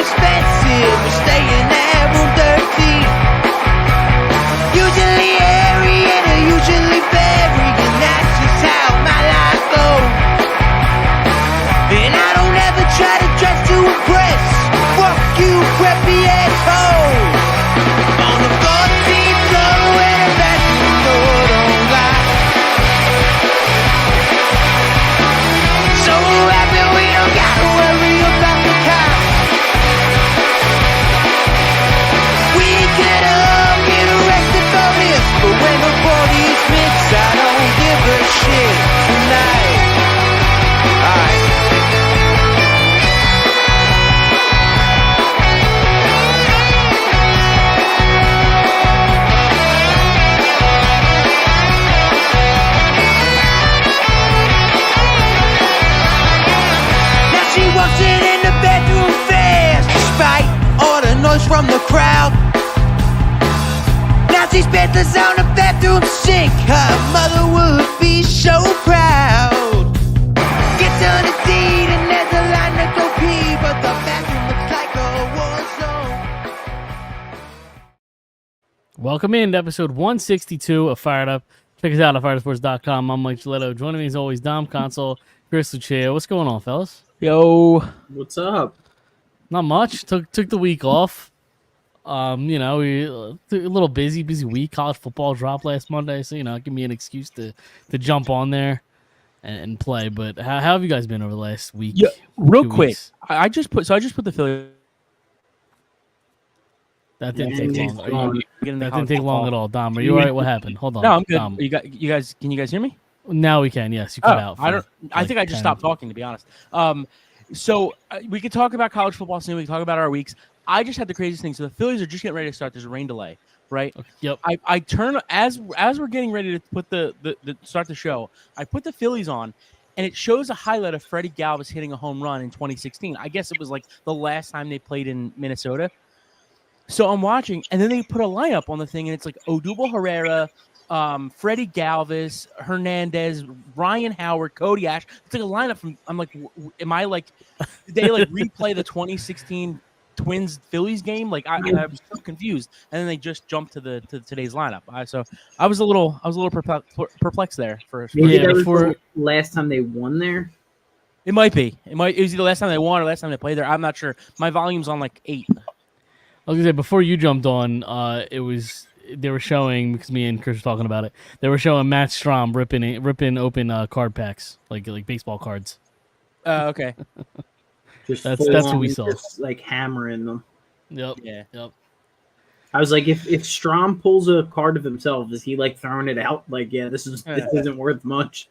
expensive, we're staying there room 13. Usually airy and usually very, and that's just how my life goes. And I don't ever try to dress to impress. Fuck you, preppy asshole. On the 14th floor where the bathroom door don't lock. So happy we don't gotta worry about the cops. We could all get arrested for this, but when the body's mixed, I don't give a shit tonight. Alright. Now she walks in the bedroom fast, despite all the noise from the crowd. Now she's bedless on the bathroom sink. Her mother would be so proud. Gets on the deed and there's a line to go pee, but the bathroom looks like a war zone. Welcome in to episode 162 of Phired Up. Check us out at firesports.com. I'm Mike Giletto. Joining me as always, Dom Console, Chris Lucia. What's going on, fellas? Yo, What's up? Not much. Took the week off. We a little busy week. College football dropped last Monday, so give me an excuse to jump on there and play. But how have you guys been over the last week? yeah, real 2 quick. weeks? I just put the Philly. That didn't take long. That That didn't take long at all. Dom, are you all right? What happened? Hold on. No, I'm good. Dom. You guys, can you guys hear me? Now we can. Yes, you cut out. I don't. I like think I just 10. stopped talking, to be honest. So we could talk about college football soon. We can talk about our weeks. I just had the craziest thing. So the Phillies are just getting ready to start. There's a rain delay, right? Yep. I turn as we're getting ready to put the start the show. I put the Phillies on, and it shows a highlight of Freddie Galvis hitting a home run in 2016. I guess it was like the last time they played in Minnesota. So I'm watching, and then they put a lineup on the thing, and it's like Odubel Herrera, Freddie Galvis, Hernandez, Ryan Howard, Cody Ash. It's like a lineup from. I'm like, am I like? Did they like replay the 2016 Twins Phillies game? Like I was so confused, and then they just jumped to today's lineup. I was a little perplexed there for. Maybe that was before- the last time they won there. It might be. It was either the last time they won or last time they played there. I'm not sure. My volume's on like 8. I was gonna say before you jumped on, they were showing, because me and Chris were talking about it. They were showing Matt Strom ripping open card packs like baseball cards. Okay. Just That's full what on, we saw. just, like hammering them. Yep. Yeah. Yep. I was like, if Strom pulls a card of himself, is he like throwing it out? Like, yeah, this isn't worth much.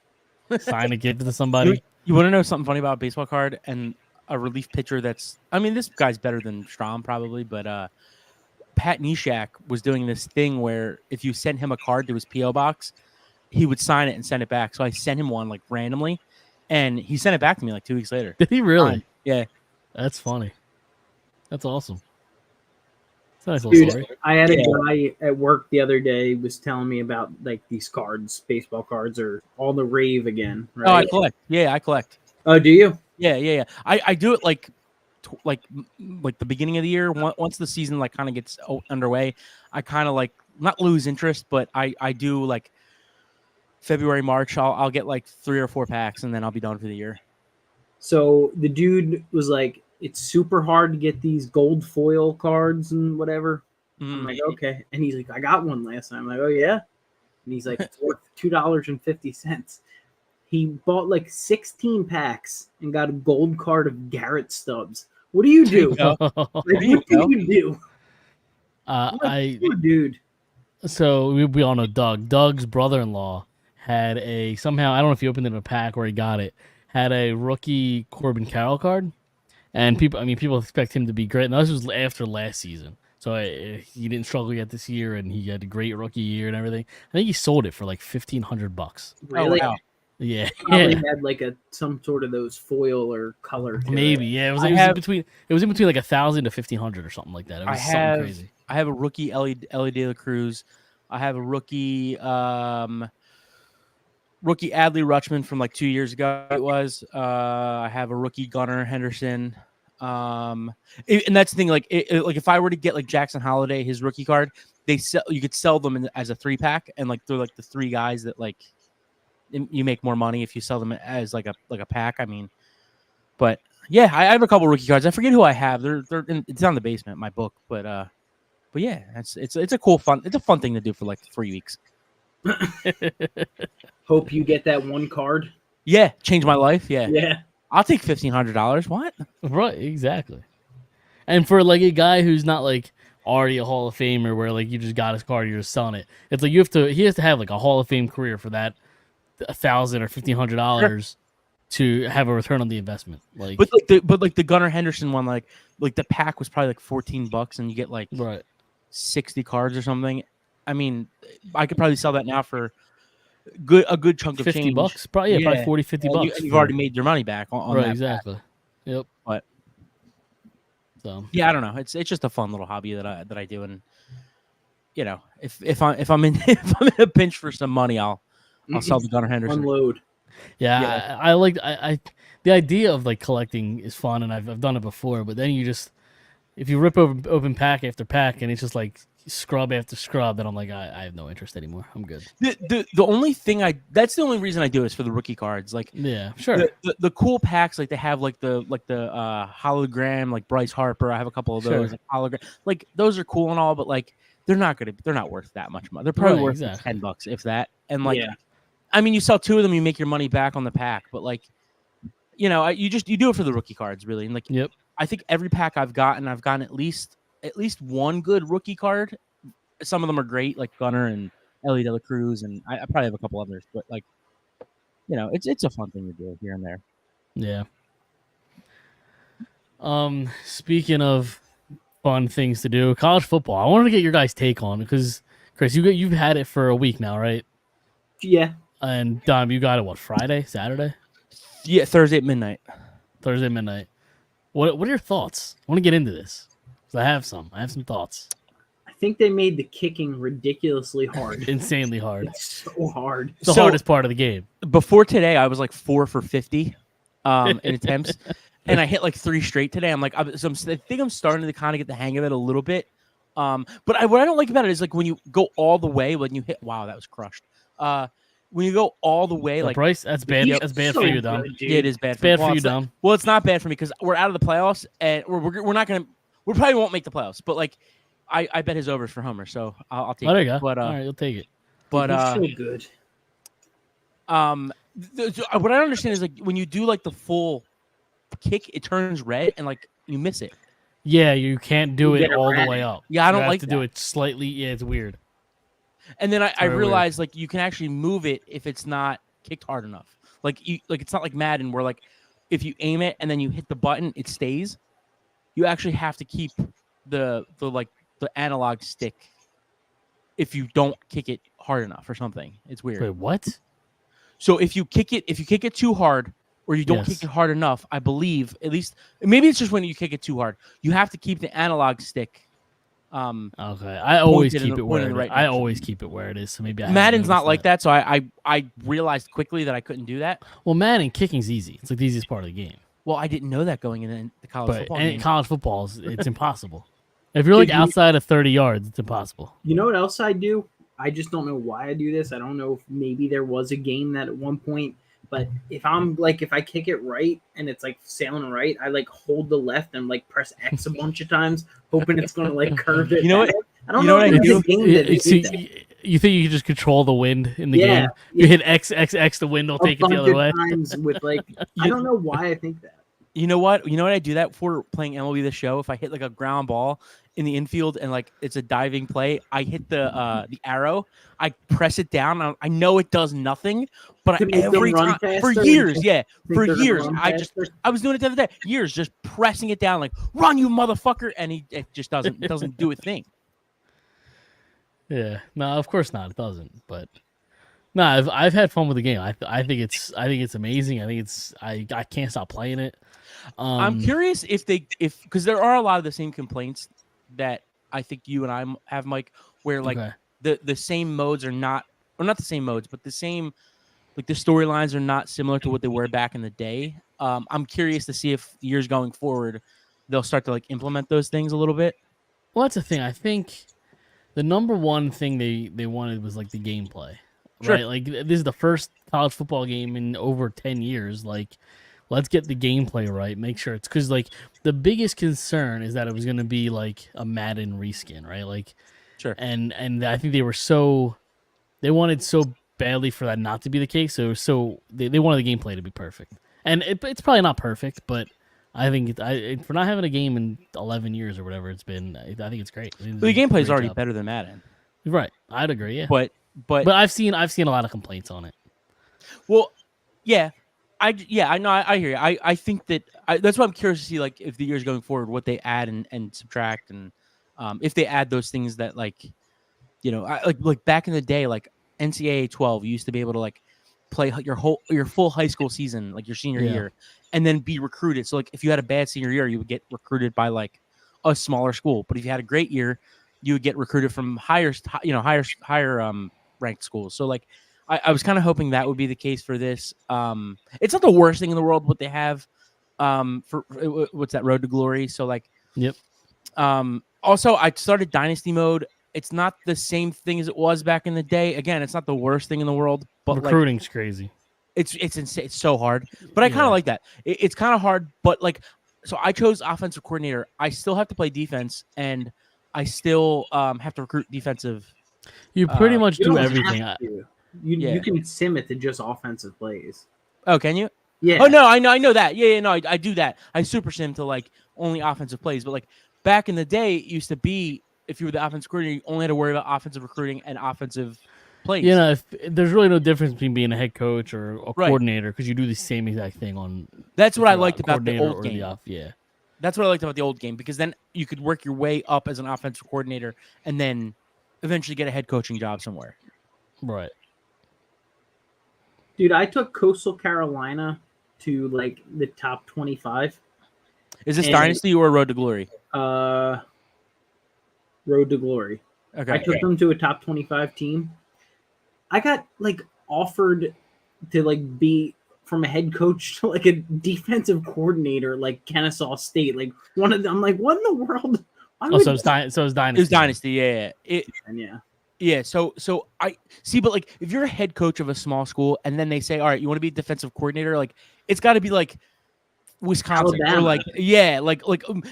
Sign a gift to somebody. You want to know something funny about a baseball card and a relief pitcher that's – I mean, this guy's better than Strom probably, but Pat Neshek was doing this thing where if you sent him a card to his P.O. box, he would sign it and send it back. So I sent him one like randomly, and he sent it back to me like 2 weeks later. Did he really? Yeah. That's funny. That's awesome. It's a nice little story. Dude, I had a guy at work the other day was telling me about like these cards, baseball cards, are all the rave again. Right? Oh, I collect. Yeah, I collect. Oh, do you? Yeah. I do it like the beginning of the year. Once the season like kind of gets underway, I kind of like not lose interest, but I do like February, March. I'll get like 3 or 4 packs, and then I'll be done for the year. So the dude was like, it's super hard to get these gold foil cards and whatever. I'm like, okay. And he's like, I got one last time. I'm like, oh, yeah? And he's like, it's worth $2.50. He bought like 16 packs and got a gold card of Garrett Stubbs. What do you do? Like, what do you do? Dude. So we all know Doug. Doug's brother-in-law had somehow, I don't know if he opened it in a pack or he got it, had a rookie Corbin Carroll card. And people expect him to be great. And this was after last season. So he didn't struggle yet this year, and he had a great rookie year and everything. I think he sold it for like $1,500. Really? Oh, wow. Yeah. Probably had like some sort of those foil or color. Maybe, yeah. It was in between like $1,000 to $1,500 or something like that. It was something crazy. I have a rookie Ellie De La Cruz. I have a rookie Adley Rutschman from like 2 years ago. It was. I have a rookie Gunnar Henderson. And that's the thing. Like, like if I were to get like Jackson Holiday, his rookie card, you could sell them as a 3-pack, and like they're like the 3 guys that like you make more money if you sell them as like a pack. I mean, but yeah, I have a couple rookie cards. I forget who I have. It's down in the basement, my book. But yeah, it's a fun thing to do for like 3 weeks. Hope you get that one card. Yeah, change my life. Yeah. Yeah. I'll take $1,500. What? Right, exactly. And for like a guy who's not like already a Hall of Famer, where like you just got his card, you're just selling it. It's like he has to have like a Hall of Fame career for that $1,000 or $1,500 to have a return on the investment. Like, but the Gunnar Henderson one, like the pack was probably like $14, and you get like 60 cards or something. I mean, I could probably sell that now for a good chunk of change. $50, probably $40, $50. You've already made your money back on right, that exactly. Pack. Yep. But so yeah, I don't know. It's just a fun little hobby that I do, and you know, if I'm in a pinch for some money, I'll sell the Gunnar Henderson. Unload. Yeah, I like the idea of like collecting is fun, and I've done it before. But then if you rip open pack after pack, and it's just like scrub after scrub, then I'm like, I have no interest anymor. I'm good. The only thing that's the only reason I do is for the rookie cards. Like, yeah, sure. The cool packs, like they have like the hologram, like Bryce Harper. I have a couple of those, like hologram. Like those are cool and all, but like they're not worth that much money. They're probably worth $10 if that. And like, I mean, you sell 2 of them, you make your money back on the pack. But like, you know, you do it for the rookie cards, really. And like, I think every pack I've gotten at least one good rookie card. Some of them are great, like Gunnar and Ellie De La Cruz, and I probably have a couple others. But like, you know, it's a fun thing to do here and there. Yeah. Speaking of fun things to do, college football. I wanted to get your guys' take on it because Chris, you've had it for a week now, right? Yeah. And Dom, you got it what, Friday, Saturday? Yeah, Thursday at midnight. Thursday midnight. What are your thoughts? I want to get into this. I have some thoughts. I think they made the kicking ridiculously hard. Insanely hard. It's so hard. It's the hardest part of the game. Before today, I was like 4 for 50 in attempts, and I hit like 3 straight today. I'm like, I think I'm starting to kind of get the hang of it a little bit. But what I don't like about it is like when you go all the way, when you hit, wow, that was crushed. When you go all the way, like Bryce, that's bad. That's bad for you, Dom. Yeah, it is bad. For you, Dom. Well, it's not bad for me because we're out of the playoffs, and we're not gonna. We probably won't make the playoffs, but like, I bet his overs for Homer, so I'll take it. There you go. But all right, you'll take it. But so good. What I don't understand is like when you do like the full kick, it turns red, and like you miss it. Yeah, you can't do it all the way up. Yeah, I don't like like to that. do it slightly. Yeah, it's weird. And then I realized like you can actually move it if it's not kicked hard enough. Like it's not like Madden where like if you aim it and then you hit the button, it stays. You actually have to keep the analog stick if you don't kick it hard enough or something. It's weird. Wait, what? So if you kick it too hard or you don't kick it hard enough, I believe, at least maybe it's just when you kick it too hard, you have to keep the analog stick. Okay, I always keep it where I always keep it where it is. So maybe Madden's not like that. So I realized quickly that I couldn't do that. Well, Madden kicking's easy. It's like the easiest part of the game. Well, I didn't know that going into the college football game. College football, it's impossible. If you're like outside of 30 yards, it's impossible. You know what else I do? I just don't know why I do this. I don't know if maybe there was a game that at one point, but if I kick it right and it's like sailing right, I like hold the left and like press X a bunch of times, hoping it's going to like curve it. You know what? I don't know if there's a game that you think you can just control the wind in the game? You hit X, the wind will take it the other way. Times with like, I don't know why I think that. You know what? I do that for playing MLB The Show. If I hit like a ground ball in the infield and like it's a diving play, I hit the arrow. I press it down. I know it does nothing, but every time for years, I was doing it the other day. Years, just pressing it down, like run, you motherfucker, and it just doesn't do a thing. Yeah, no, of course not. It doesn't, but. No, I've had fun with the game. I think it's amazing. I can't stop playing it. I'm curious if because there are a lot of the same complaints that I think you and I have, Mike, where like the same modes are not, or not the same modes, but the same, like the storylines are not similar to what they were back in the day. I'm curious to see if years going forward, they'll start to like implement those things a little bit. Well, that's the thing. I think the number one thing they wanted was like the gameplay, Sure. right? Like this is the first college football game in over 10 years. Like, let's get the gameplay right. Make sure it's because like the biggest concern is that it was going to be like a Madden reskin, right? Like, Sure. and I think they wanted so badly for that not to be the case. So they wanted the gameplay to be perfect, and it's probably not perfect, but I think for not having a game in 11 years or whatever it's been, I think it's great. I think The it's a gameplay is great already job. better than Madden, Right? I'd agree. Yeah, but but I've seen a lot of complaints on it. well, yeah, I know I hear you. I think that that's why I'm curious to see like if the years going forward what they add and subtract and if they add those things that like like back in the day like NCAA 12 you used to be able to like play your full high school season like your senior Yeah. year and then be recruited. So like if you had a bad senior year you would get recruited by like a smaller school, but if you had a great year you would get recruited from higher ranked schools. So like I was kind of hoping that would be the case for this. It's not the worst thing in the world what they have for what's that, Road to Glory. So like Yep. also I started Dynasty mode. It's not the same thing as it was back in the day. Again, it's not the worst thing in the world, but Recruiting's crazy. it's insane. It's so hard, but I kind of like that. It's kind of hard, but like, so I chose offensive coordinator. I still have to play defense, and I still have to recruit defensive. You pretty much You do don't have everything. to. Yeah. You can sim it to just offensive plays. Oh, can you? Yeah. Oh no, I know that. Yeah, no, I do that. I super sim to like only offensive plays, but like back in the day, it used to be if you were the offensive coordinator, you only had to worry about offensive recruiting and offensive plays. You know, if there's really no difference between being a head coach or a Right. coordinator because you do the same exact thing on. That's if what I you're a liked about the coordinator old or game. yeah. That's what I liked about the old game because then you could work your way up as an offensive coordinator and then eventually get a head coaching job somewhere. Right. Dude, I took Coastal Carolina to like the top 25. Is this And- Dynasty or Road to Glory? Road to Glory. Okay. I took them to a top 25 team. I got like offered to like be from a head coach to like a defensive coordinator, like Kennesaw State. Like one of them, I'm like, what in the world? Why Oh, would- so it's Dynasty. It was Dynasty, yeah. Yeah. Yeah, so I see, but like if you're a head coach of a small school and then they say, all right, you want to be a defensive coordinator, like it's got to be like Wisconsin or Alabama. like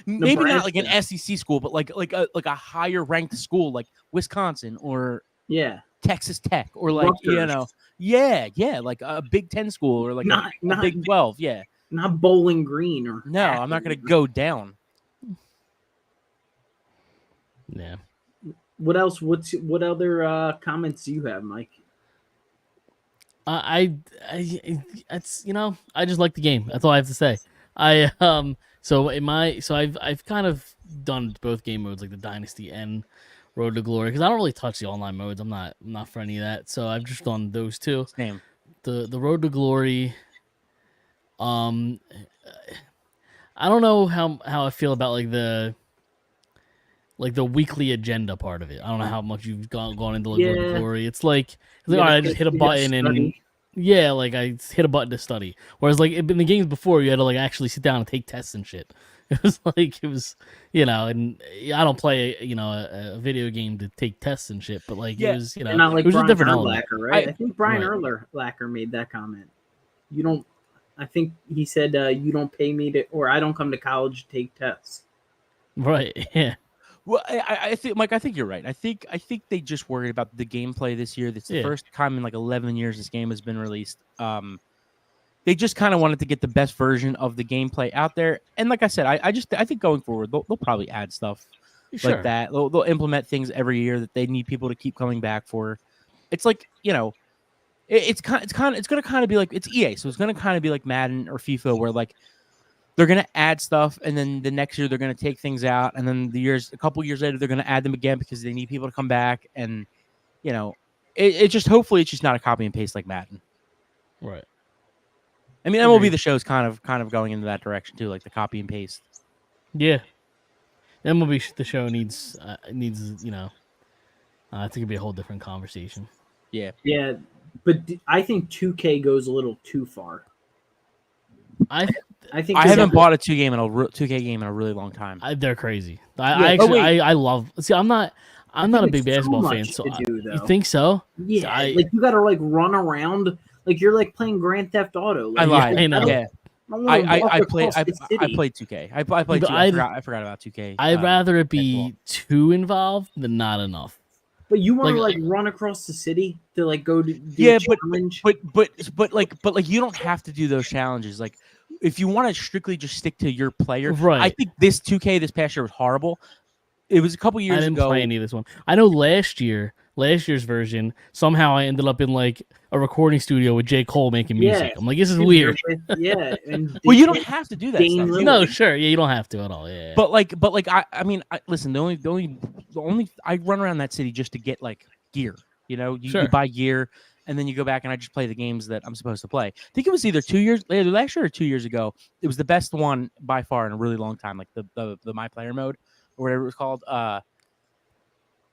maybe not like an Nebraska. SEC school, but like a higher ranked school like Wisconsin or Yeah. Texas Tech or like Rutgers. like a Big 10 school or like Not- a not- Big 12, yeah. Not Bowling Green or No, I'm not gonna Akron. go down. Yeah. What else? What other comments do you have, Mike? I it's I just like the game. That's all I have to say. So I've kind of done both game modes like the Dynasty and Road to Glory because I don't really touch the online modes. I'm not for any of that. So I've just done those two. Same. The Road to Glory. I don't know how I feel about like the weekly agenda part of it. I don't know how much you've gone into like Road to Yeah. Glory. It's like all right, I just hit a button and yeah, like I hit a button to study. Whereas like in the games before, you had to like actually sit down and take tests and shit. It was and I don't play a video game to take tests and shit, but like Yeah. it was not like it was Brian a different element. Urlacher, right? I think Brian Right. Urlacher made that comment. You don't. I think he said you don't pay me to, or I don't come to college to take tests. Right? Yeah. Well, I think, Mike, I think you're right. I think they just worried about the gameplay this year. That's the Yeah. first time in like 11 years this game has been released. They just kind of wanted to get the best version of the gameplay out there. And like I said, I think going forward they'll probably add stuff Sure. like that. They'll implement things every year that they need people to keep coming back for. It's like it's going to kind of be like it's EA, so it's going to kind of be like Madden or FIFA, where like they're going to add stuff, and then the next year they're going to take things out, and then a couple years later they're going to add them again because they need people to come back, and it just hopefully it's just not a copy and paste like Madden. Right. I mean, MLB The Show's kind of going into that direction too, like the copy and paste. Yeah. MLB The Show needs I think it'd be a whole different conversation. Yeah. Yeah, but I think 2K goes a little too far. I I think I there's haven't a- bought a 2K game in a really long time. They're crazy. Yeah. I Oh, actually wait. I love. See, I'm not a think big it's too basketball fan, much so to do, you though. think so? Yeah, I- like you got to like run around, like you're like playing Grand Theft Auto. Like, I lied. I know. Yeah, don't wanna walk I played across the city. 2K. I played But 2K. I forgot about 2K. I'd rather it basketball. be too involved than not enough. But you want to like- like run across the city to like go to do Yeah, a challenge. but like you don't have to do those challenges. Like if you want to strictly just stick to your player, Right. I think this 2K this past year was horrible. It was a couple I years didn't ago. play any of this one. I know last year's version, somehow I ended up in like a recording studio with J. Cole making music. Yeah. I'm like, this is Dude, weird. yeah, and Well, you don't have to do that Dame stuff. Lillard. No, sure, yeah, you don't have to at all. Yeah, But I mean, listen. The only I run around that city just to get like gear. You know, you Sure. buy gear and then you go back and I just play the games that I'm supposed to play. I think it was either last year or 2 years ago. It was the best one by far in a really long time, like the My Player mode or whatever it was called.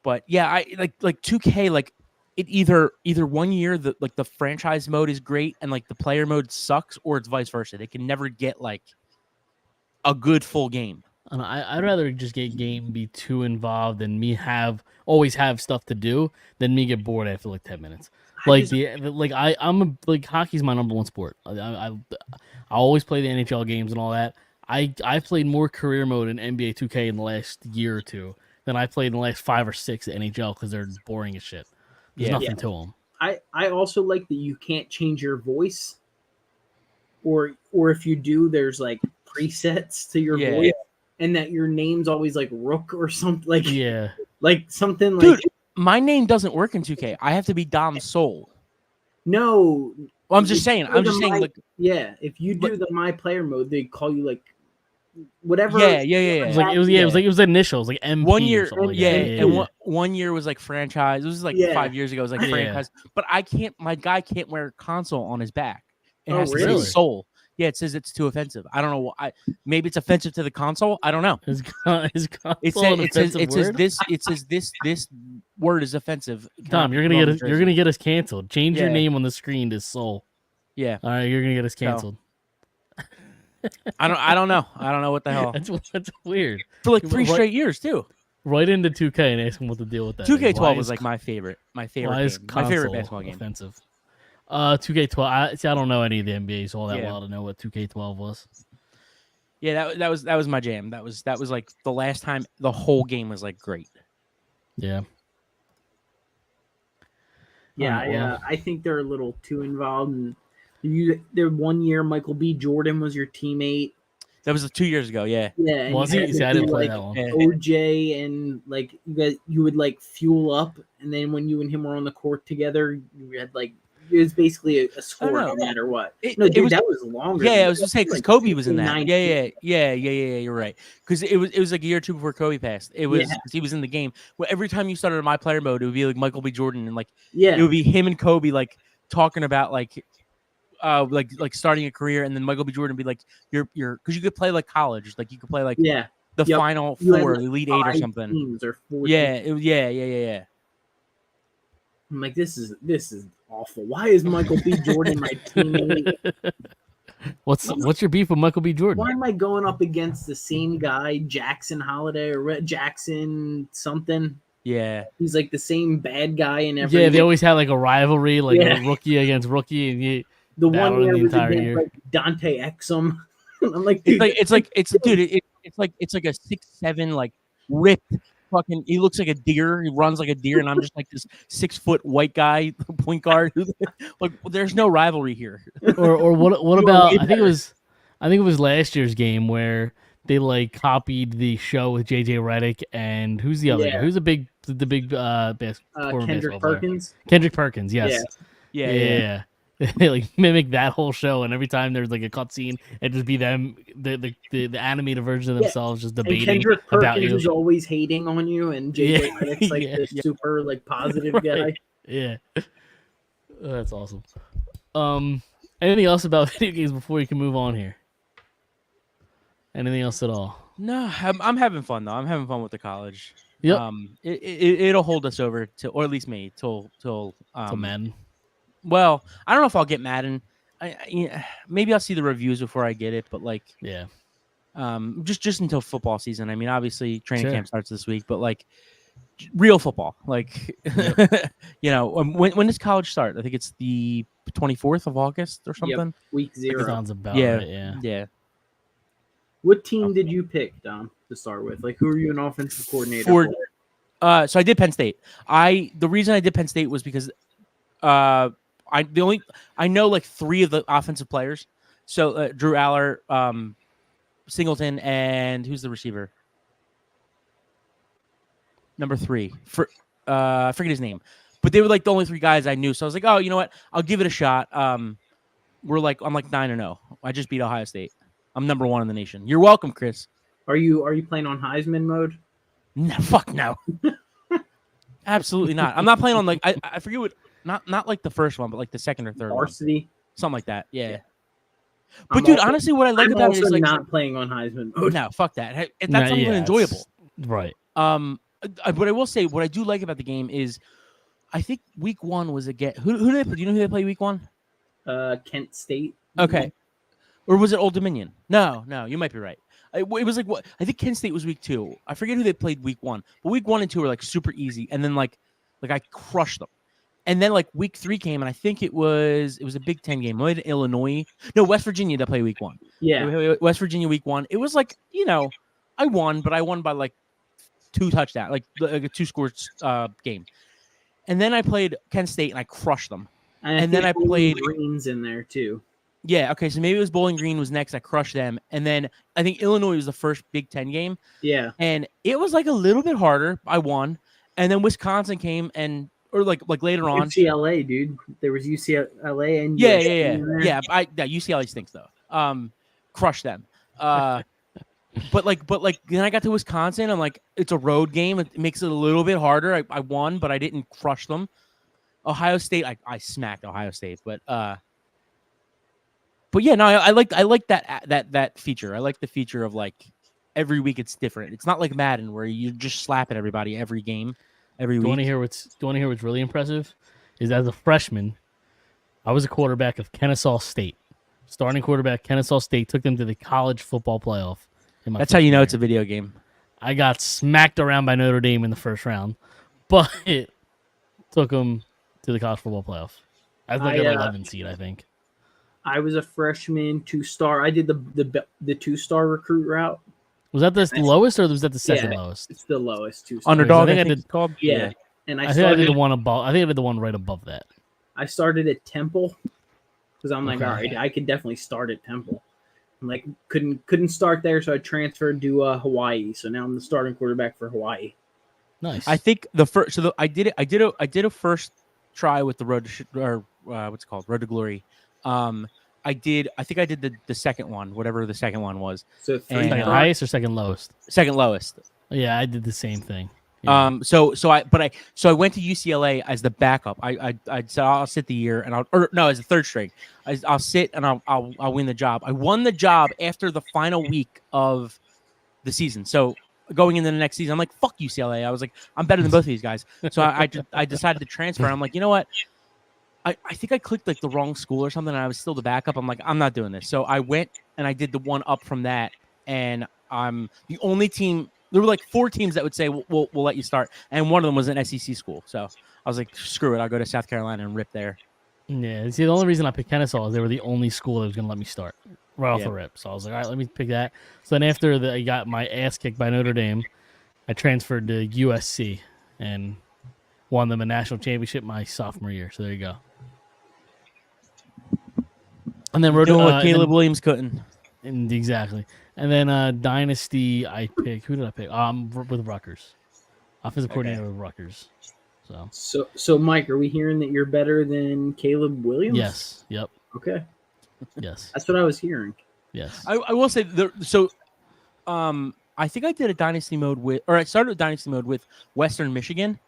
But yeah, I like 2K. Like it either 1 year the franchise mode is great and like the player mode sucks, or it's vice versa. They can never get like a good full game. and I'd rather just get game be too involved than me always have stuff to do than me get bored after like 10 minutes. Like hockey's my number one sport. I always play the NHL games and all that. I've played more career mode in NBA 2K in the last year or two than I played in the last 5 or 6 at NHL because they're boring as shit. There's nothing to them. I also like that you can't change your voice, or if you do, there's like presets to your voice, and that your name's always like Rook or something like Yeah. like something like Dude, my name doesn't work in 2K. I have to be Dom Soul. no. Well, I'm just saying. Like, Yeah, if you do the My Player mode, they call you like whatever. Yeah. It was initials like MP. 1 year, or something like yeah, that. and one year was like franchise. It was like 5 years ago. It was like Yeah. franchise. But I can't. My guy can't wear console on his back. It Oh, has to really? say Soul. Yeah, it says it's too offensive. I don't know. Maybe it's offensive to the console. I don't know. His console It an says offensive word? this word is offensive. Tom, you're gonna get us canceled. Change your Yeah. name on the screen to Soul. Yeah, All right, you're gonna get us canceled. I don't know. I don't know what the hell. That's weird. For like 3 Right- straight years too. Right into 2K and ask them what to deal with that. 2K12 Why was is- like my favorite. My favorite why is game. My favorite console basketball game. offensive? 2K12. I don't know any of the NBAs all that Yeah. well to know what 2K12 was. Yeah, that was my jam. That was like the last time the whole game was like great. Yeah. Yeah, Alright, well. I think they're a little too involved. And there 1 year, Michael B. Jordan was your teammate. That was 2 years ago. Yeah. Yeah, and Was you he? had to See, I didn't do, play like, that one. Yeah. OJ and like you would like fuel up, and then when you and him were on the court together, you had like it was basically a score know. no matter what. It- No, it dude, was- that was longer. Yeah, than I was just saying because like Kobe was in that. 19, Yeah. You're right. Because it was like a year or two before Kobe passed. It was 'cause he was in the game. Well, every time you started My Player mode, it would be like Michael B. Jordan and like Yeah, it would be him and Kobe like talking about like starting a career, and then Michael B. Jordan would be like your because you could play like college, like you could play like yeah. the Yep. Final You had, Four, like, the Elite Eight or 5 something. teams or 4 Yeah, teams. yeah. I'm like, this is awful. Why is Michael B. Jordan my teammate? What's your beef with Michael B. Jordan? Why am I going up against the same guy, Jackson Holiday or Jackson something? Yeah. He's like the same bad guy in every. Yeah, they always had like a rivalry, like Yeah. a rookie against rookie, and the battled one year the was entire against year. like Dante Exum. I'm like, dude, It's like a 6'7" like ripped fucking. He looks like a deer. He runs like a deer, and I'm just like this 6-foot white guy point guard. Like, there's no rivalry here. or what You about? were way I think it was last year's game where they like copied the show with JJ Redick and who's the other guy? Yeah. Who's the big former Kendrick basketball player? Perkins. Kendrick Perkins, yes. Yeah. Yeah. They like mimic that whole show, and every time there's like a cutscene, it just be them, the animated version of Yeah. themselves just And debating Kendrick about Perkins you. is always hating on you, and JJ Yeah. Redick's like Yeah. this super like positive guy. Yeah, that's awesome. Anything else about video games before we can move on here? Anything else at all? No, I'm having fun though. I'm having fun with the college. Yep. It'll hold us over to, or at least me, till To men. Well, I don't know if I'll get Madden. maybe I'll see the reviews before I get it, but like, Yeah. just until football season. I mean, obviously training Sure. camp starts this week, but like real football, like when does college start? I think it's the 24th of August or something. Yep. Week 0. Sounds about Yeah, right. Yeah. yeah. What team did you pick, Dom, to start with? Like, who are you an offensive coordinator For- for? So I did Penn State. The reason I did Penn State was because I know like 3 of the offensive players. So Drew Aller, Singleton, and who's the receiver? Number 3. I forget his name. But they were like the only 3 guys I knew. So I was like, oh, you know what? I'll give it a shot. I'm like 9-0. I just beat Ohio State. I'm number 1 in the nation. You're welcome, Chris. Are you playing on Heisman mode? No, fuck no. Absolutely not. I'm not playing on like I forget what not like the first one, but like the second or third one. Varsity? Something like that. Yeah. I'm But dude, also- honestly, what I like I'm about it also is like not playing on Heisman mode. no, fuck that. That's No, not even yeah, enjoyable. Right. But I will say what I do like about the game is I think week 1 was again who do they play? Do you know who they play week 1? Kent State. Okay. Or was it Old Dominion? No, you might be right. It was like what I think Kent State was week 2. I forget who they played week 1, but week 1 and 2 were like super easy, and then like I crushed them. And then like week 3 came, and I think it was a Big Ten game. Maybe Illinois, no, West Virginia that played week 1. Yeah. West Virginia week 1. It was like I won, but I won by like 2 touchdowns, like a 2-score game. And then I played Kent State, and I crushed them. And then I played Greens in there too. Yeah, okay, so maybe it was Bowling Green was next. I crushed them. And then I think Illinois was the first Big Ten game. Yeah. And it was like a little bit harder. I won. And then Wisconsin came or like later on. UCLA, dude. There was UCLA and Yeah. UCLA stinks though. Crushed them. But then I got to Wisconsin. I'm like, it's a road game. It makes it a little bit harder. I won, but I didn't crush them. Ohio State, I smacked Ohio State, but yeah, no, I like that feature. I like the feature of like every week it's different. It's not like Madden where you just slap at everybody every game, every week. Do you want to hear what's really impressive? Is as a freshman, I was a quarterback of Kennesaw State. Starting quarterback, Kennesaw State took them to the college football playoff. That's how you know it's a video game. I got smacked around by Notre Dame in the first round, but it took them to the college football playoff. As like an 11 seed, I think. I was a freshman 2-star. I did the 2-star recruit route. Was that the lowest or was that the second lowest? It's the lowest 2-star. Underdog, I I think think it's called. Yeah. And I think I did the one above. I think I did the one right above that. I started at Temple because I'm like, Okay. all right, I could definitely start at Temple. I'm like, couldn't start there, so I transferred to Hawaii. So now I'm the starting quarterback for Hawaii. Nice. I think the first. So I did a first try with the road to what's it called, Road to Glory. I think I did the second one, whatever the second one was. So second 3-star. highest or second lowest? Second lowest. Yeah, I did the same thing. Yeah. So I went to UCLA as the backup. I said I'll sit the year and as a third string. I'll sit and I'll win the job. I won the job after the final week of the season. So going into the next season, I'm like, fuck UCLA. I was like, I'm better than both of these guys. So I decided to transfer. I'm like, you know what? I think I clicked like the wrong school or something. And I was still the backup. I'm like, I'm not doing this. So I went and I did the one up from that. And I'm the only team. There were like 4 teams that would say, we'll let you start. And one of them was an SEC school. So I was like, screw it. I'll go to South Carolina and rip there. Yeah. See, the only reason I picked Kennesaw is they were the only school that was going to let me start right off Yeah. the rip. So I was like, all right, let me pick that. So then after I got my ass kicked by Notre Dame, I transferred to USC and won them a national championship my sophomore year. So there you go. And then Doing what Caleb Williams couldn't. And exactly. And then Dynasty, I picked. Who did I pick? With Rutgers. Offensive coordinator with Rutgers. So Mike, are we hearing that you're better than Caleb Williams? Yes. Yep. Okay. Yes. That's what I was hearing. Yes. I will say I think I did a dynasty mode I started a dynasty mode with Western Michigan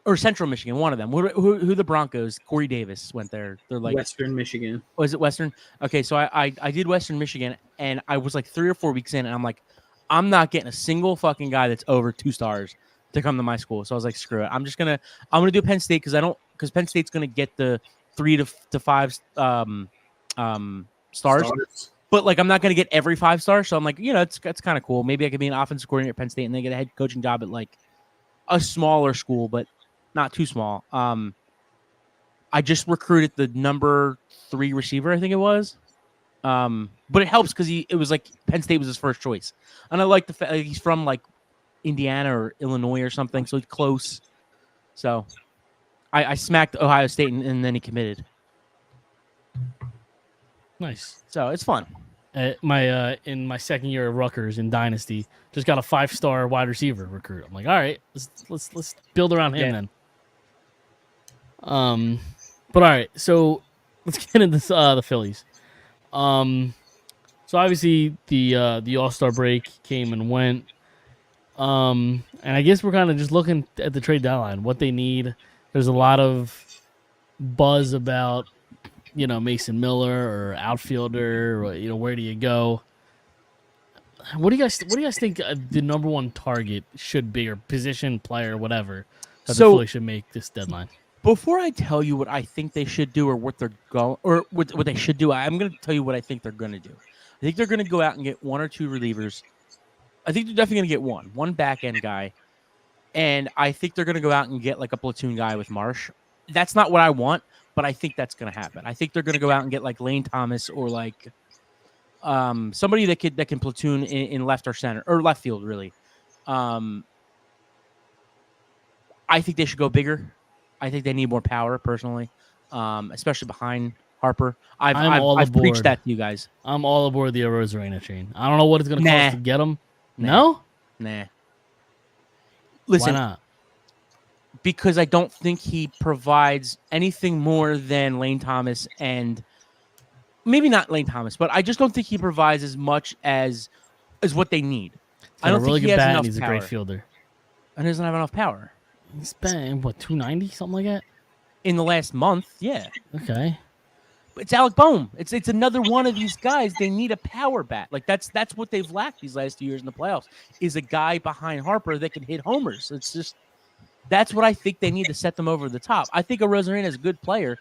or Central Michigan, one of them. Who the Broncos? Corey Davis went there. They're like Western Michigan. Was it Western? Okay, so I did Western Michigan, and I was like 3 or 4 weeks in, and I'm like, I'm not getting a single fucking guy that's over 2 stars to come to my school. So I was like, screw it. I'm gonna do Penn State because Penn State's gonna get the 3 to 5 stars. But like, I'm not going to get every 5-star, so I'm like, it's kind of cool. Maybe I could be an offensive coordinator at Penn State and then get a head coaching job at like a smaller school, but not too small. I just recruited the number 3 receiver, I think it was. But it helps because it was like Penn State was his first choice, and I like the fact he's from like Indiana or Illinois or something, so he's close. So I smacked Ohio State and then he committed. Nice. So it's fun. In my second year of Rutgers in Dynasty, just got a 5-star wide receiver recruit. I'm like, all right, let's build around him then. But all right, so let's get into the Phillies. So obviously the All-Star break came and went. And I guess we're kind of just looking at the trade deadline, what they need. There's a lot of buzz about Mason Miller or outfielder, or, where do you go? What do you guys think the number one target should be, or position, player, whatever, that the Phillies should make this deadline? Before I tell you what I think they should do or what they're going or what they should do, I'm going to tell you what I think they're going to do. I think they're going to go out and get 1 or 2 relievers. I think they're definitely going to get one back end guy, and I think they're going to go out and get like a platoon guy with Marsh. That's not what I want, but I think that's going to happen. I think they're going to go out and get like Lane Thomas or like somebody that can platoon in left or center or left field, really. I think they should go bigger. I think they need more power, personally, especially behind Harper. I've preached that to you guys. I'm all aboard the Arozarena chain. I don't know what it's going to cost to get him. No? Nah. Listen, why not? Because I don't think he provides anything more than Lane Thomas, and maybe not Lane Thomas, but I just don't think he provides as much as what they need. I don't think he has enough he's power. a great fielder. And he doesn't have enough power. He's been, 290, something like that? In the last month, yeah. Okay. But it's Alec Boehm. It's another one of these guys. They need a power bat. Like that's what they've lacked these last 2 years in the playoffs, is a guy behind Harper that can hit homers. It's just that's what I think they need to set them over the top. I think Arozarena is a good player.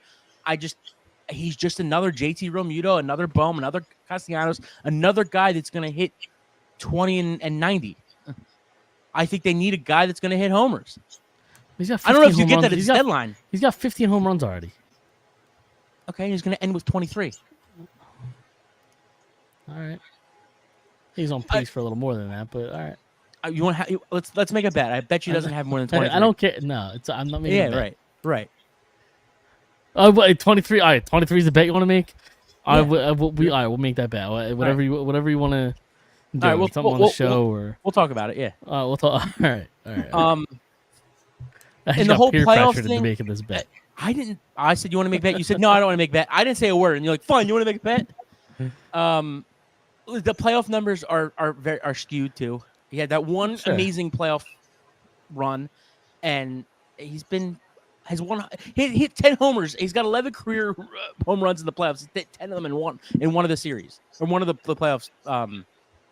He's just another JT Realmuto, another Boehm, another Castellanos, another guy that's going to hit 20 and 90. I think they need a guy that's going to hit homers. He's got I don't know if you get runs. that at his deadline. He's got 15 home runs already. Okay, he's going to end with 23. All right. He's on pace for a little more than that, but all right. You want let's make a bet. I bet you doesn't have more than 23. I don't care. No, I'm not making a bet. Right. Oh, but 23. All right, 23 is the bet you want to make. Yeah. We'll make that bet. Whatever you want to do. All right, something on the show or we'll talk about it. Yeah. We'll talk. All right. And the whole playoff thing, making this bet. I said you want to make a bet. You said no, I don't want to make a bet. I didn't say a word, and you're like, fine. You want to make a bet? The playoff numbers are skewed too. He had that one amazing playoff run, and he hit 10 homers. He's got 11 career home runs in the playoffs. He hit 10 of them in one of the series or one of the playoffs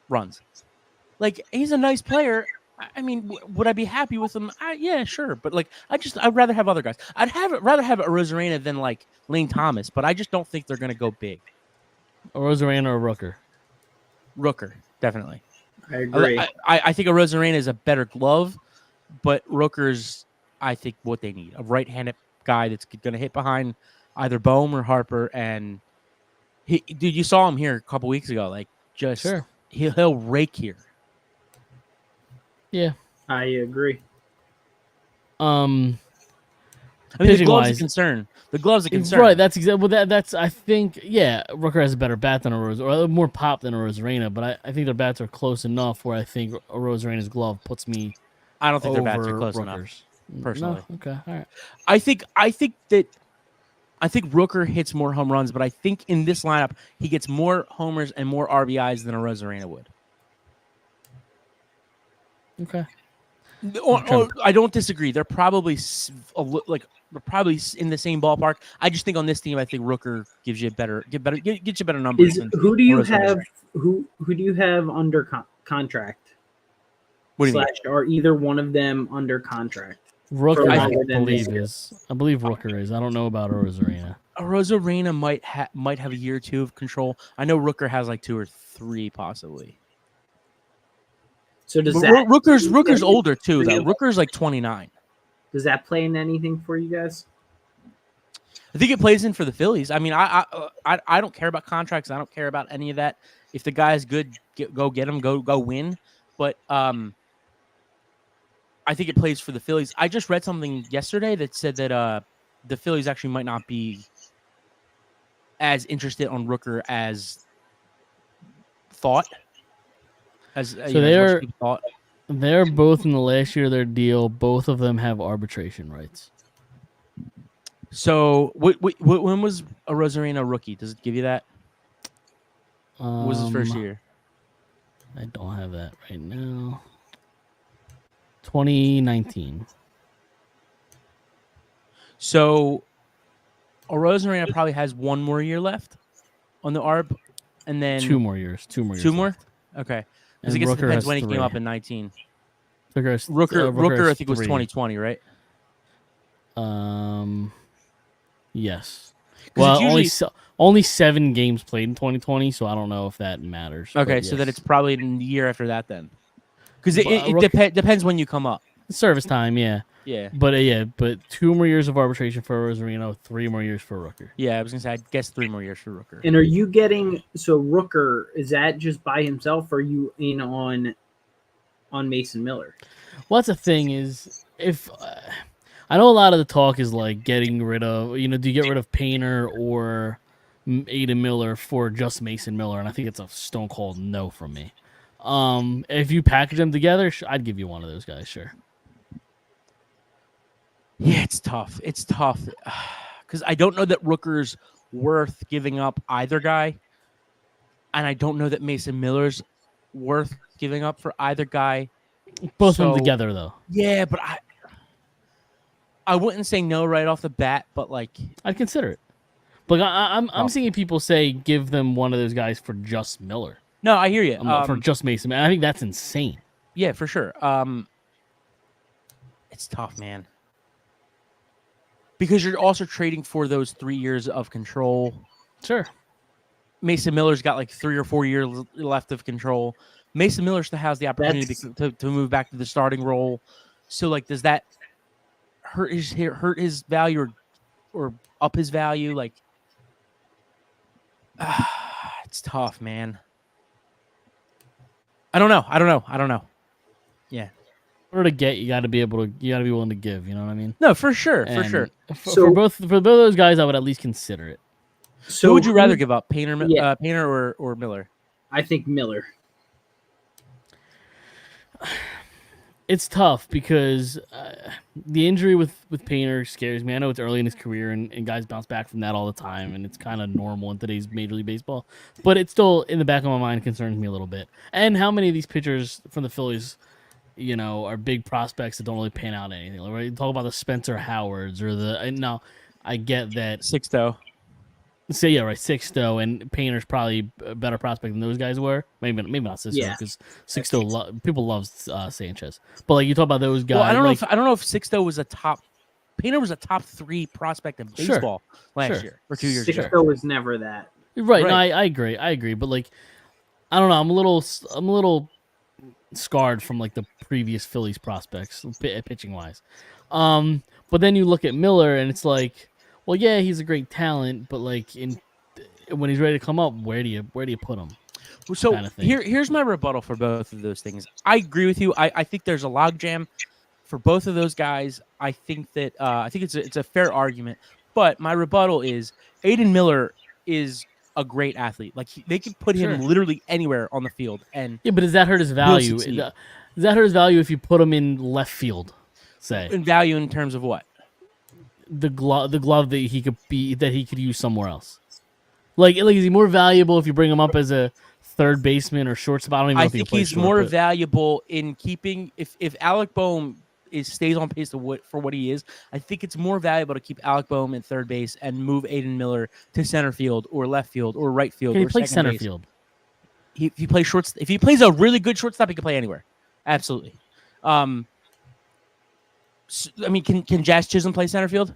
runs. Like, he's a nice player. I mean, would I be happy with him? Yeah, sure. But like, I'd rather have other guys. Rather have Arozarena than like Lane Thomas. But I just don't think they're going to go big. Arozarena or Rooker? Rooker, definitely. I agree. I think Arozarena is a better glove, but Rooker's, I think, what they need. A right-handed guy that's going to hit behind either Boehm or Harper. And dude, you saw him here a couple weeks ago. Like, just he'll rake here. Yeah, I agree. I mean, the glove's a concern. The glove's a concern. Right, that's exactly. Well, that's. I think. Yeah, Rooker has a better bat than or more pop than Arozarena, but I think their bats are close enough where I think Arozarena's glove puts me. I don't think their bats are close Rooker's. enough. Personally, No? Okay, all right. I think Rooker hits more home runs, but I think in this lineup he gets more homers and more RBIs than Arozarena would. Okay. Or I don't disagree. They're probably probably in the same ballpark. I just think on this team, I think Rooker gives you gets you better numbers. Who do you have? Who do you have under contract? What do you mean? Are either one of them under contract? Rooker, I believe Rooker is. I don't know about Arozarena. Rosarena might have a year or two of control. I know Rooker has like 2 or 3 possibly. So does But that Rooker's older too though. Rooker's like 29. does that play in anything for you guys? I think it plays in for the Phillies. I mean, I don't care about contracts. I don't care about any of that. If the guy's good, go get him. Go win. But I think it plays for the Phillies. I just read something yesterday that said that the Phillies actually might not be as interested on Rooker as thought. As So thought. they're both in the last year of their deal. Both of them have arbitration rights. So when was a Rosarena rookie? Does it give you that? What was his first year? I don't have that right now. 2019. So Rosarena probably has 1 more year left on the ARB, and then 2 more years. 2 more years. 2 more? left. Okay. And Because I guess it Rooker depends has when he 3. came up in 19. Rooker Rooker I has think was 3. 2020, right? Yes. 'Cause Well, it's usually... only 7 games played in 2020, so I don't know if that matters. Okay, but so yes. then it's probably the year after that then. Because it Rooker- depends when you come up. service time, yeah. Yeah. But 2 more years of arbitration for Rosarino, 3 more years for Rooker. Yeah, I was going to say, I guess 3 more years for Rooker. And are you getting so Rooker? Is that just by himself? Or are you in on Mason Miller? Well, that's the thing is if I know a lot of the talk is like getting rid of, do you get rid of Painter or Aiden Miller for just Mason Miller? And I think it's a stone cold no from me. If you package them together, I'd give you one of those guys, sure. Yeah, it's tough. It's tough because I don't know that Rooker's worth giving up either guy, and I don't know that Mason Miller's worth giving up for either guy. Both of them together, though. Yeah, but I wouldn't say no right off the bat, but like I'd consider it. But I'm seeing people say give them one of those guys for just Miller. No, I hear you. For just Mason, I think that's insane. Yeah, for sure. It's tough, man. Because you're also trading for those 3 years of control. Sure. Mason Miller's got like 3 or 4 years left of control. Mason Miller still has the opportunity to move back to the starting role. So, like, does that hurt his value or up his value? Like, it's tough, man. I don't know. Yeah. In order to get, you got to be willing to give. You know what I mean? No, for sure, for sure. For both those guys, I would at least consider it. So, who would you rather give up, Painter or Miller? I think Miller. It's tough because the injury with Painter scares me. I know it's early in his career, and guys bounce back from that all the time, and it's kind of normal in today's Major League Baseball. But it's still, in the back of my mind, concerns me a little bit. And how many of these pitchers from the Phillies, are big prospects that don't really pan out anything. Right? You talk about the Spencer Howards or I get that. Sixto. So yeah, right. Sixto and Painter's probably a better prospect than those guys were. Maybe not Sixto because Sixto people love Sanchez. But like you talk about those guys. Well, I don't know if Sixto was a top. Painter was a top 3 prospect in baseball last year or 2 years ago. Sixto was never that. Right. No, I agree. But like, I don't know. I'm a little scarred from like the previous Phillies prospects pitching wise. But then you look at Miller and it's like, well, yeah, he's a great talent, but like when he's ready to come up, where do you put him? So kind of here's my rebuttal for both of those things. I agree with you. I think there's a logjam for both of those guys. I think that it's a fair argument. But my rebuttal is Aiden Miller is a great athlete. Like they could put him literally anywhere on the field. And yeah, but does that hurt his value? Does that hurt his value if you put him in left field? Say in value in terms of what? The glove that he could use somewhere else. Like is he more valuable if you bring him up as a third baseman or shortstop? I don't even know if he can play he's more valuable in keeping if Alec Boehm stays on pace for what he is. I think it's more valuable to keep Alec Boehm at third base and move Aiden Miller to center field or left field or right field. Can he or play center base. field? If he plays shortstop, if he plays a really good shortstop, he can play anywhere. Absolutely. I mean, can Jazz Chisholm play center field?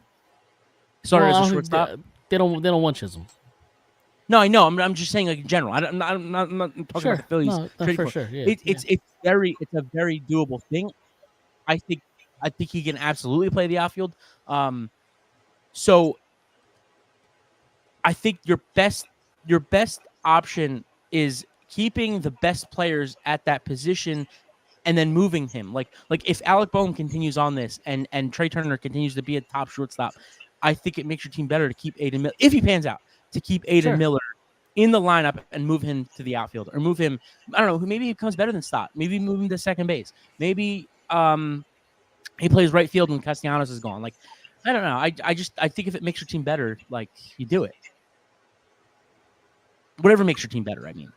Started as a shortstop. they don't want Chisholm. No, I know. I'm just saying like in general. I'm not talking Sure. about the Phillies. No, trading for for sure. Yeah. It's a very doable thing. I think he can absolutely play the outfield. So I think your best option is keeping the best players at that position and then moving him. Like if Alec Boehm continues on this and Trey Turner continues to be a top shortstop, I think it makes your team better to keep Aiden Miller if he pans out, to keep Aiden Sure. Miller in the lineup and move him to the outfield or move him. I don't know. Maybe he becomes better than Stott. Maybe move him to second base. Maybe he plays right field when Castellanos is gone. Like I don't know. I think if it makes your team better, like you do it. Whatever makes your team better, I mean.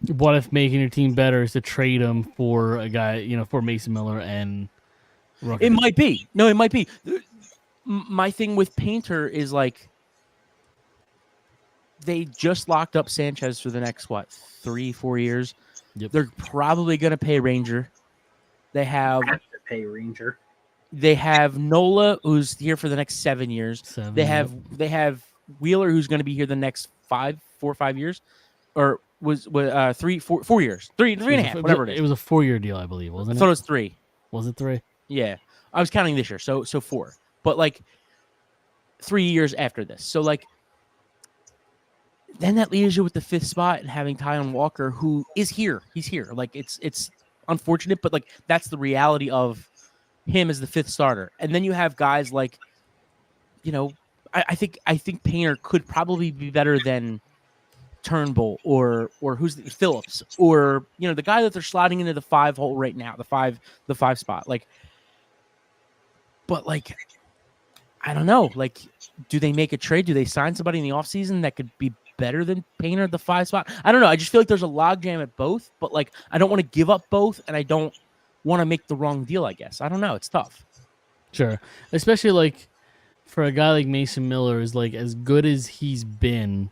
What if making your team better is to trade him for a guy, for Mason Miller and Rooker? It might be. No, it might be. My thing with Painter is like they just locked up Sanchez for the next 3-4 years. Yep. They're probably going to pay Ranger. They have to pay Ranger. They have Nola, who's here for the next 7 years. They have Wheeler, who's going to be here the next 4 or 5 years, or was 4 years, three and a half, whatever it is. It was a 4-year deal, I believe, wasn't it? I thought it was 3. Was it 3? Yeah, I was counting this year, so 4. But like 3 years after this, so like then that leaves you with the 5th spot and having Tyon Walker, who is here. He's here. Like it's unfortunate, but like that's the reality of him as the 5th starter. And then you have guys like, I think Painter could probably be better than Turnbull or who's Phillips or the guy that they're sliding into the 5 hole right now, the 5 spot. Like, but like, I don't know. Like, do they make a trade? Do they sign somebody in the offseason that could be better than Painter at the 5 spot? I don't know. I just feel like there's a logjam at both, but like I don't want to give up both, and I don't want to make the wrong deal. I guess I don't know. It's tough. Sure, especially like for a guy like Mason Miller, is like as good as he's been.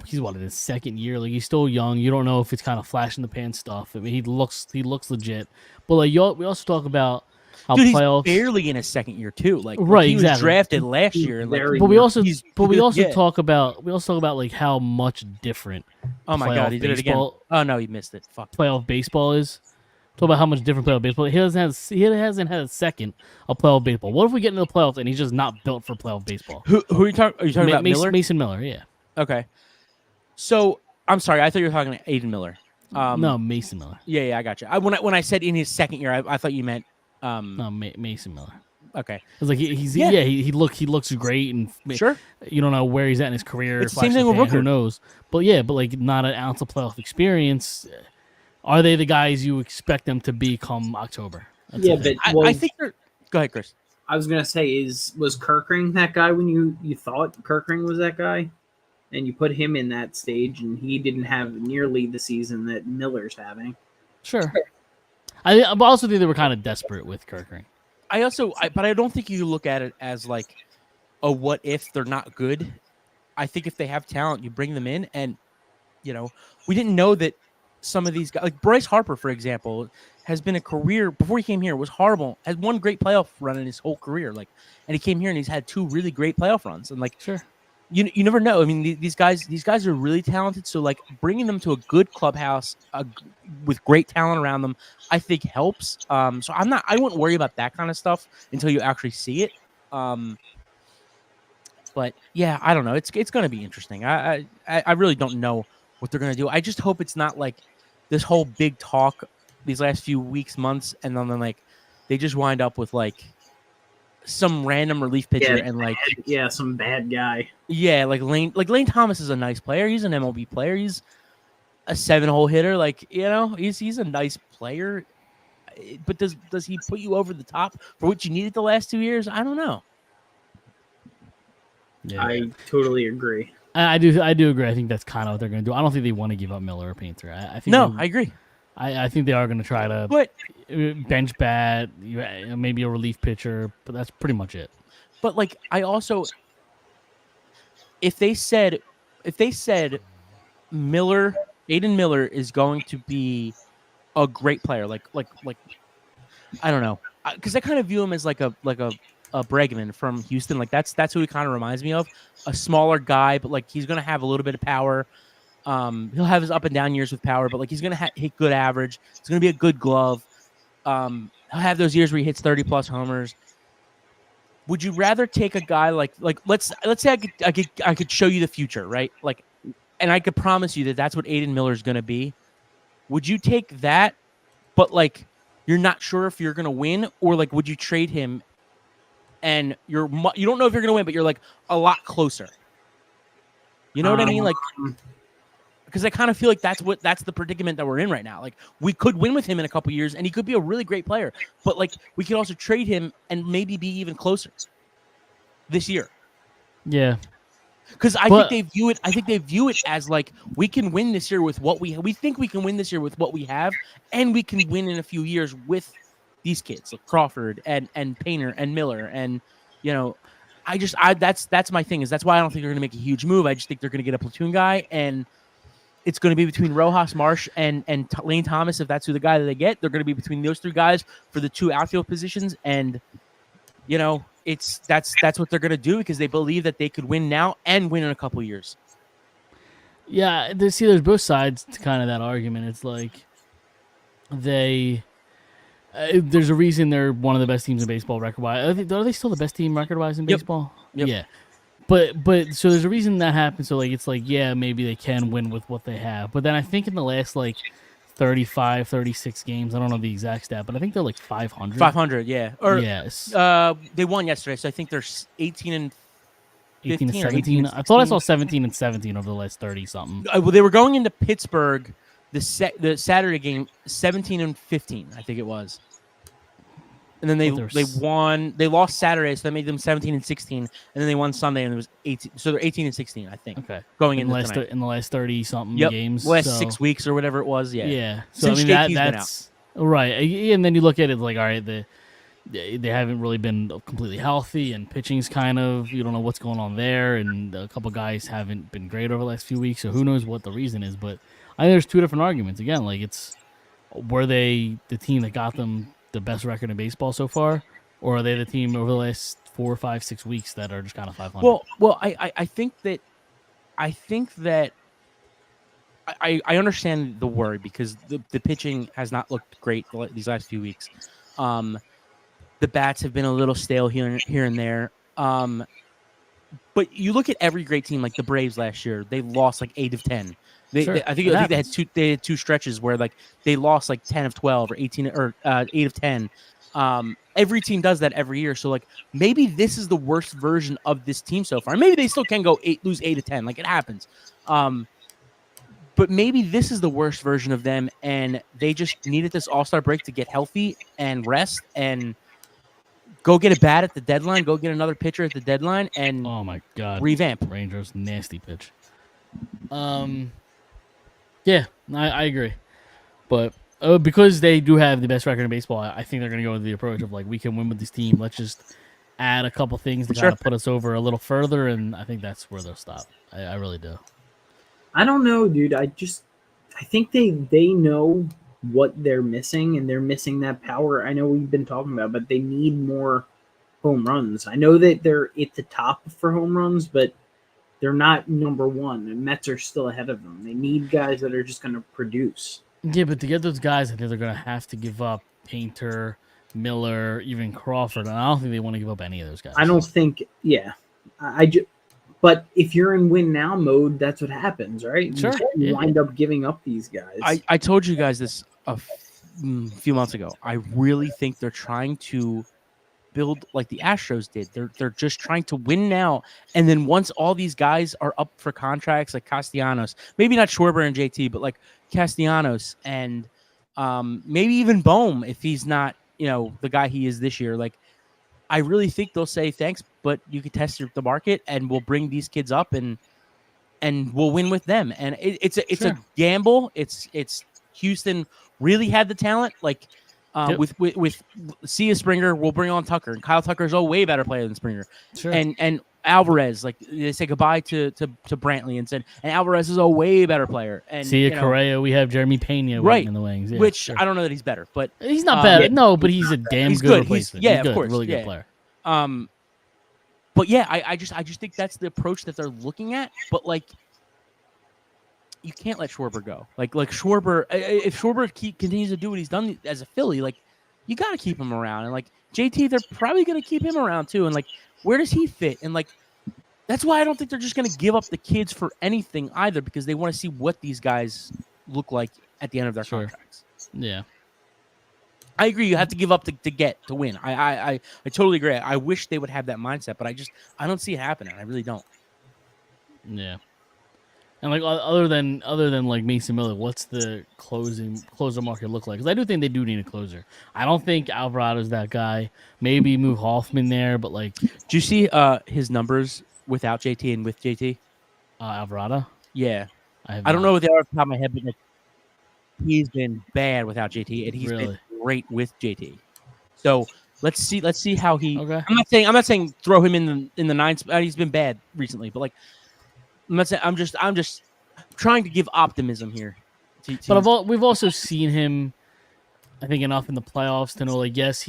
He's in his 2nd year. Like he's still young. You don't know if it's kind of flash in the pan stuff. I mean, he looks legit. But like we also talk about how playoffs. He's barely in his 2nd year too. Like right, he exactly. was drafted last year. And but we also talk about like how much different. Oh my god, he did it again. Oh no, he missed it. Fuck. Playoff baseball is. Talk about how much different playoff baseball. He hasn't had a second of playoff baseball. What if we get into the playoffs and he's just not built for playoff baseball? Who are you talking? Are you talking about Miller? Mason Miller, yeah. Okay. So I'm sorry, I thought you were talking to Aiden Miller. No, Mason Miller. Yeah, I got you. When I said in his 2nd year, I thought you meant no, Mason Miller. Okay. It's like he looks great, and sure. You don't know where he's at in his career. It's the same thing with Rooker. Who knows? But like not an ounce of playoff experience. Are they the guys you expect them to be come October? But I think they're. Go ahead, Chris. I was gonna say, was Kirkring that guy when you thought Kirkring was that guy, and you put him in that stage, and he didn't have nearly the season that Miller's having. Sure. I also think they were kind of desperate with Kirkring. But I don't think you look at it as like a what if they're not good. I think if they have talent, you bring them in, and we didn't know that some of these guys, like Bryce Harper, for example, has been a career before he came here was horrible. Had one great playoff run in his whole career, and he came here and he's had 2 really great playoff runs, and sure. You never know. I mean, these guys are really talented. So like bringing them to a good clubhouse with great talent around them, I think helps. So I wouldn't worry about that kind of stuff until you actually see it. But yeah, I don't know. It's going to be interesting. I really don't know what they're going to do. I just hope it's not like this whole big talk these last few weeks, months, and then like they just wind up with like some random relief pitcher and like some bad guy. Yeah, like Lane Thomas is a nice player. He's an MLB player. He's a 7-hole hitter. Like he's a nice player. But does he put you over the top for what you needed the last 2 years? I don't know. Yeah. I totally agree. I do agree. I think that's kind of what they're going to do. I don't think they want to give up Miller or Painter. I think I agree. I think they are going to try to bench bat, maybe a relief pitcher, but that's pretty much it. But like, I also, if they said Aiden Miller is going to be a great player, like I don't know, because I kind of view him as like a Bregman from Houston. Like that's who he kind of reminds me of. A smaller guy, but like he's gonna have a little bit of power. He'll have his up and down years with power, but like he's gonna hit good average. It's gonna be a good glove. He'll have those years where he hits 30+ homers. Would you rather take a guy like let's say I could show you the future, right? Like, and I could promise you that that's what Aiden Miller is gonna be. Would you take that, but like you're not sure if you're gonna win, or like would you trade him and you don't know if you're gonna win, but you're like a lot closer? You know what I mean? Like, because I kind of feel like that's the predicament that we're in right now. Like we could win with him in a couple years, and he could be a really great player. But like we could also trade him and maybe be even closer this year. Yeah, because I think they view it. I think they view it as like we can win this year with what we think we can win this year with what we have, and we can win in a few years with these kids like Crawford and Painter and Miller, and you know, that's my thing. Is that's why I don't think they're going to make a huge move. I just think they're going to get a platoon guy and. It's going to be between Rojas, Marsh, and Lane Thomas. If that's who the guy that they get, they're going to be between those three guys for the 2 outfield positions. And you know, that's what they're going to do because they believe that they could win now and win in a couple years. Yeah, there's both sides to kind of that argument. It's like there's a reason they're one of the best teams in baseball record-wise. Are they still the best team record-wise in baseball? Yep. Yeah. But so there's a reason that happens. So like it's like, yeah, maybe they can win with what they have. But then I think in the last like 35, 36 games, I don't know the exact stat, but I think they're like 500. 500, yeah. Or yes. They won yesterday, so I think they're 18 and 18 and 17. I thought I saw 17 and 17 over the last 30 something. Well, they were going into Pittsburgh the Saturday game 17 and 15, I think it was. And then they won. They lost Saturday, so that made them 17 and 16. And then they won Sunday, and it was 18. So they're 18 and 16, I think. Okay. Going in the last 30 something games, last 6 weeks or whatever it was. Yeah. Yeah. So I mean that's right. And then you look at it like, all right, they haven't really been completely healthy, and pitching's kind of you don't know what's going on there, and a couple guys haven't been great over the last few weeks. So who knows what the reason is? But I think there's two different arguments. Again, like were they the team that got them the best record in baseball so far, or are they the team over the last 4, 5, 6 weeks that are just kind of 500? Well, I think that I understand the worry because the pitching has not looked great these last few weeks. The bats have been a little stale here and there. But you look at every great team like the Braves last year; they lost like 8 of 10. I think they had two stretches where like they lost like 10 of 12 or 18 or 8 of 10. Every team does that every year. So like maybe this is the worst version of this team so far. Maybe they still can lose 8 of 10. Like it happens. But maybe this is the worst version of them, and they just needed this All-Star break to get healthy and rest and go get a bat at the deadline, go get another pitcher at the deadline, and oh my god, revamp. Rangers nasty pitch. Yeah, I agree. But because they do have the best record in baseball, I think they're going to go with the approach of, like, we can win with this team. Let's just add a couple things to kind of put us over a little further, and I think that's where they'll stop. I really do. I don't know, dude. I think they know what they're missing, and they're missing that power. I know we've been talking about, but they need more home runs. I know that they're at the top for home runs, but they're not number one. The Mets are still ahead of them. They need guys that are just going to produce. Yeah, but to get those guys, I think they're going to have to give up Painter, Miller, even Crawford. And I don't think they want to give up any of those guys. I don't think, yeah. But if you're in win now mode, that's what happens, right? Sure. You wind up giving up these guys. I told you guys this a few months ago. I really think they're trying to build like the Astros did. They're just trying to win now, and then once all these guys are up for contracts, like Castellanos, maybe not Schwarber and JT, but like Castellanos and maybe even Bohm if he's not the guy he is this year. Like I really think they'll say thanks, but you could test the market, and we'll bring these kids up and we'll win with them. And it's a gamble. It's Houston really had the talent, like. With Cia Springer, we'll bring on Tucker. And Kyle Tucker's a way better player than Springer. Sure. And Alvarez, like they say goodbye to Brantley and Alvarez is a way better player. And Cia Correa, we have Jeremy Pena waiting in the wings. Yeah, I don't know that he's better, but he's not better. No, but he's a damn he's good replacement. He's of good, course, really good player. But yeah, I just think that's the approach that they're looking at. But like, you can't let Schwarber go. Like Schwarber, if Schwarber continues to do what he's done as a Philly, like you got to keep him around. And like JT, they're probably going to keep him around too. And like, where does he fit? And like, that's why I don't think they're just going to give up the kids for anything either, because they want to see what these guys look like at the end of their contracts. Yeah. I agree. You have to give up to win. I totally agree. I wish they would have that mindset, but I don't see it happening. I really don't. Yeah. And like other than like Mason Miller, what's the closer market look like? Because I do think they do need a closer. I don't think Alvarado's that guy. Maybe move Hoffman there, but like, do you see his numbers without JT and with JT? Alvarado? Yeah, I don't know what they are off the top of my head, but like, he's been bad without JT, and he's been great with JT. So let's see how he. Okay. I'm not saying throw him in the nine spot. He's been bad recently, but like. I'm just trying to give optimism here. But we've also seen him, I think, enough in the playoffs to know, like, yes,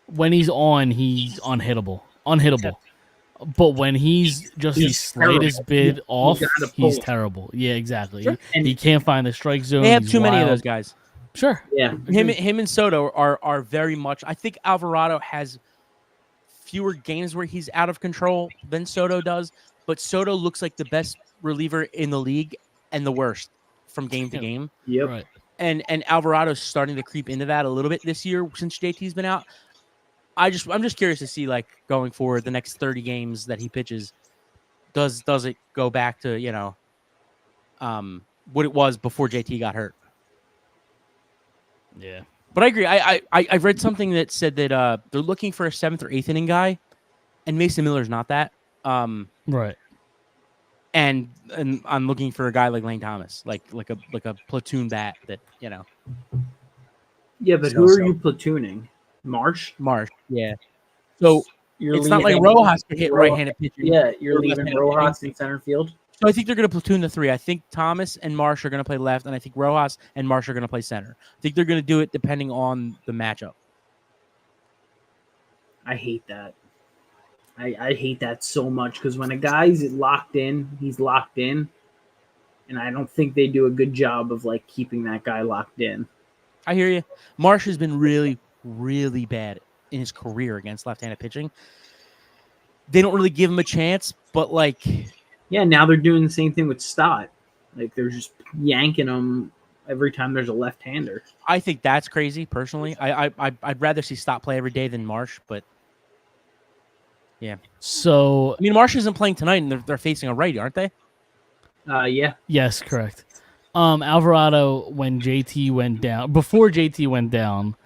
when he's unhittable. But when he's just the slightest bit off, he's terrible. Yeah, exactly. Sure. He can't find the strike zone. They have too many of those guys. Sure. Yeah. Him and Soto are very much. I think Alvarado has fewer games where he's out of control than Soto does. But Soto looks like the best reliever in the league and the worst from game to game. Yep. Right. And Alvarado's starting to creep into that a little bit this year since JT's been out. I'm just curious to see, like, going forward the next 30 games that he pitches, does it go back to, what it was before JT got hurt? Yeah. But I agree. I read something that said that they're looking for a 7th or 8th inning guy, and Mason Miller's not that. Right. And I'm looking for a guy like Lane Thomas, like a platoon bat that, Yeah, but who are you platooning? Marsh, yeah. So it's not like Rojas can hit right-handed pitching. Yeah, you're leaving Rojas in center field. So I think they're going to platoon the three. I think Thomas and Marsh are going to play left, and I think Rojas and Marsh are going to play center. I think they're going to do it depending on the matchup. I hate that. I hate that so much because when a guy's locked in, he's locked in, and I don't think they do a good job of like keeping that guy locked in. I hear you. Marsh has been really, really bad in his career against left-handed pitching. They don't really give him a chance, but like, yeah, now they're doing the same thing with Stott. Like they're just yanking him every time there's a left-hander. I think that's crazy. Personally, I'd rather see Stott play every day than Marsh, but. Yeah. So I mean, Marsh isn't playing tonight, and they're facing a righty, aren't they? Yeah. Yes, correct. Alvarado, when JT went down, before JT went down,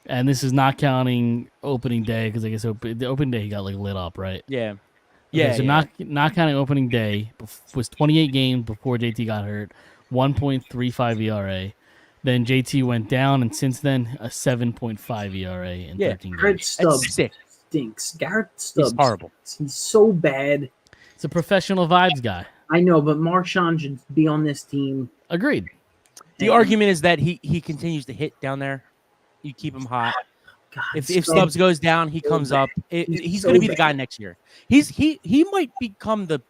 and this is not counting opening day because I guess the opening day he got like lit up, right? Yeah. Okay, Yeah. so not counting opening day was 28 games before JT got hurt, 1.35 ERA. Then JT went down, and since then a 7.5 ERA in 13 Garrett games. Stubbs sick. stinks. Garrett Stubbs. He's horrible. He's so bad. It's a professional vibes guy. I know, but Marchand should be on this team. Agreed. The argument is that he continues to hit down there. You keep him hot. God, If Stubbs goes down, he comes up. He's going to be the guy next year. He might become the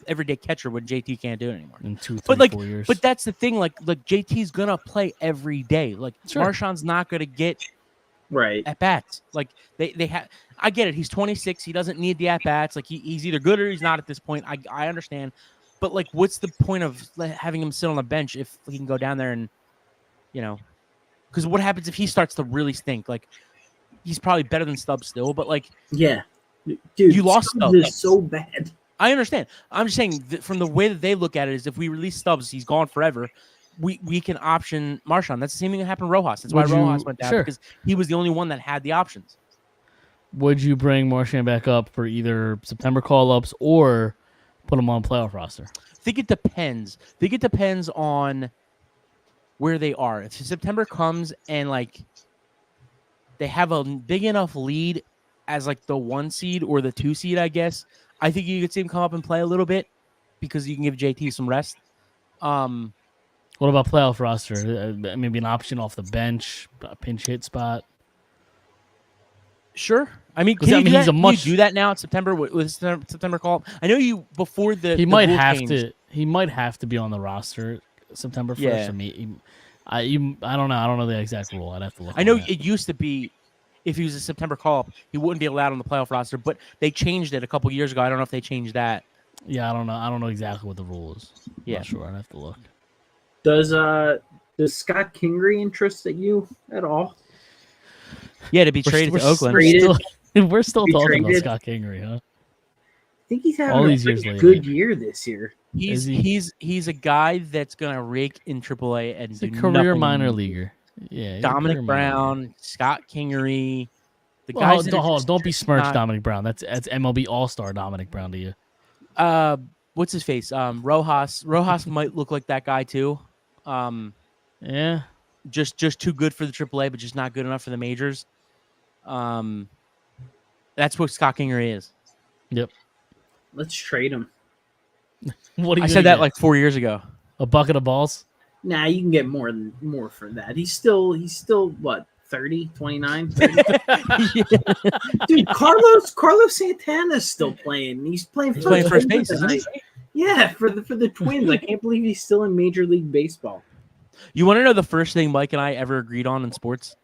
everyday catcher when JT can't do it anymore. In 4 years. But that's the thing. Like JT's gonna play every day. Like Sure. Marchand's not gonna get Right. at bats. Like they have. I get it. He's 26. He doesn't need the at bats. Like he's either good or he's not at this point. I understand. But like, what's the point of having him sit on the bench if he can go down there and, because what happens if he starts to really stink? Like, he's probably better than Stubbs still, but like, Yeah. Dude, You lost Stubbs Stubbs. is so bad. I understand. I'm just saying from the way that they look at it is if we release Stubbs, he's gone forever. We can option Marchand. That's the same thing that happened to Rojas. That's why Rojas went down because he was the only one that had the options. Would you bring Marchand back up for either September call-ups or put him on playoff roster? I think it depends. I think it depends on where they are. If September comes and like they have a big enough lead as like the 1 seed or the 2 seed, I guess, I think you could see him come up and play a little bit because you can give JT some rest. What about playoff roster? Maybe an option off the bench, a pinch hit spot. Sure. I mean, 'Cause, can I you mean, do he's that? a Can much- you do that now at September with September call? I know you before He the might rule have changed. to. He might have to be on the roster September 1st. Yeah. I mean, I don't know. I don't know the exact rule. I'd have to look. I know on that. it used to be if he was a September call-up, he wouldn't be allowed on the playoff roster, but they changed it a couple years ago. I don't know if they changed that. Yeah, I don't know. I don't know exactly what the rule is. Yeah. Not sure. I'd have to look. Does Scott Kingery interest you at all? Yeah, to be traded to Oakland. We're still Be talking about traded. Scott Kingery, huh? I think he's having All a these years pretty later. good year this year. He's Is he? he's a guy that's gonna rake in AAA and He's a do career nothing minor in- leaguer. Yeah, he's a Dominic career minor leaguer. Brown, Scott Kingery, the Well, guys. that are just- don't besmirch not- Dominic Brown. That's MLB All Star Dominic Brown to you. What's his face? Rojas. Rojas might look like that guy too. Yeah, Just too good for the AAA, but just not good enough for the majors. That's what Scott Kingery is. yep. Let's trade him. What do you? I said that like 4 years ago. a bucket of balls. Nah, you can get more for that. He's still what, 30, 29? 30? Dude, Carlos Santana's still playing. He's playing He's playing first base, tonight. isn't he? Yeah, for the Twins. I can't believe he's still in Major League Baseball. You want to know the first thing Mike and I ever agreed on in sports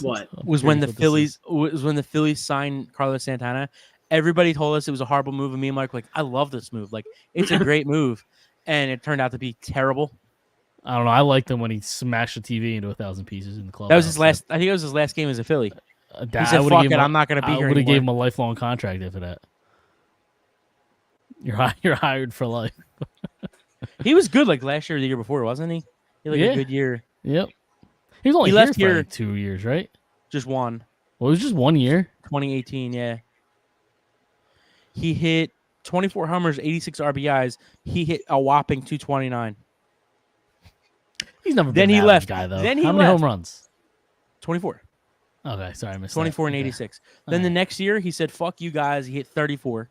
What? I'm was when the curious what this is. Phillies signed Carlos Santana. Everybody told us it was a horrible move, and me and Mike were like, I love this move. Like, it's a great move, and it turned out to be terrible. I don't know. I liked him when he smashed the TV into 1,000 pieces in the club. That was his last. I think it was his last game as a Philly. He He said, "Fuck it, I'm not going to be I here would have anymore." gave him a lifelong contract after that. You're hired for life. He was good like last year or the year before, wasn't he? He had like Yeah. a good year. Yep. He was only He here left for here- like 2 years, right? Just one. Well, it was just 1 year. 2018, yeah. He hit 24 homers, 86 RBIs. He hit a whopping 229. He's never been Then an he average left. guy though. Then he How many left. home runs? 24. Okay, sorry, I missed 24 that. and Okay. 86. Then the next year, he said, "Fuck you guys." He hit 34.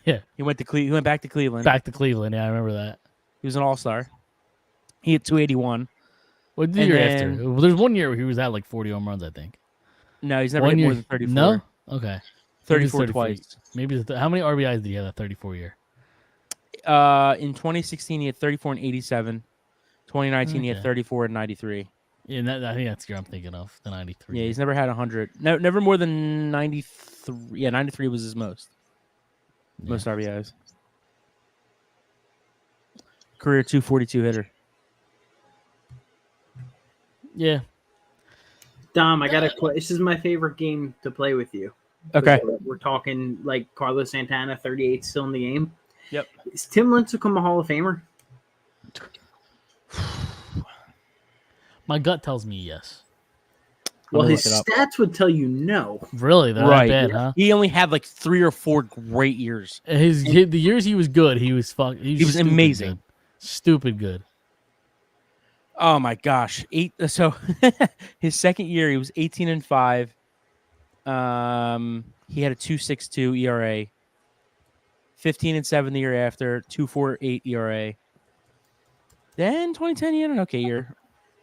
Yeah. He went to He went back to Cleveland. Back to Cleveland. Yeah, I remember that. He was an all-star. He hit 281. What the And year then- after? Well, there's 1 year where he was at like 40 home runs, I think. No, he's never 1 hit year. more than 34. No? Okay. 34 Maybe it's twice. Maybe how many RBIs did he have that 34 year? In 2016, he had 34 and 87. 2019, he had Okay. 34 and 93. Yeah, I think that's the year I'm thinking of, the 93. Yeah, he's never had 100. No, never more than 93. Yeah, 93 was his most RBIs. Career 242 hitter. Yeah. Dom, I got to play. This is my favorite game to play with you. Okay. We're talking like Carlos Santana, 38 still in the game. Yep. Is Tim Lincecum a Hall of Famer? My gut tells me yes. Well, gonna his look it up. stats would tell you no. Really? They're Right. that bad, huh? He only had like 3 or 4 great years. The years he was good, he was He was stupid amazing. good. Stupid good. Oh my gosh. So his second year, he was 18 and 5. He had a 2.62 ERA. 15 and 7 the year after, 2.48 ERA. Then 2010, he had an okay year.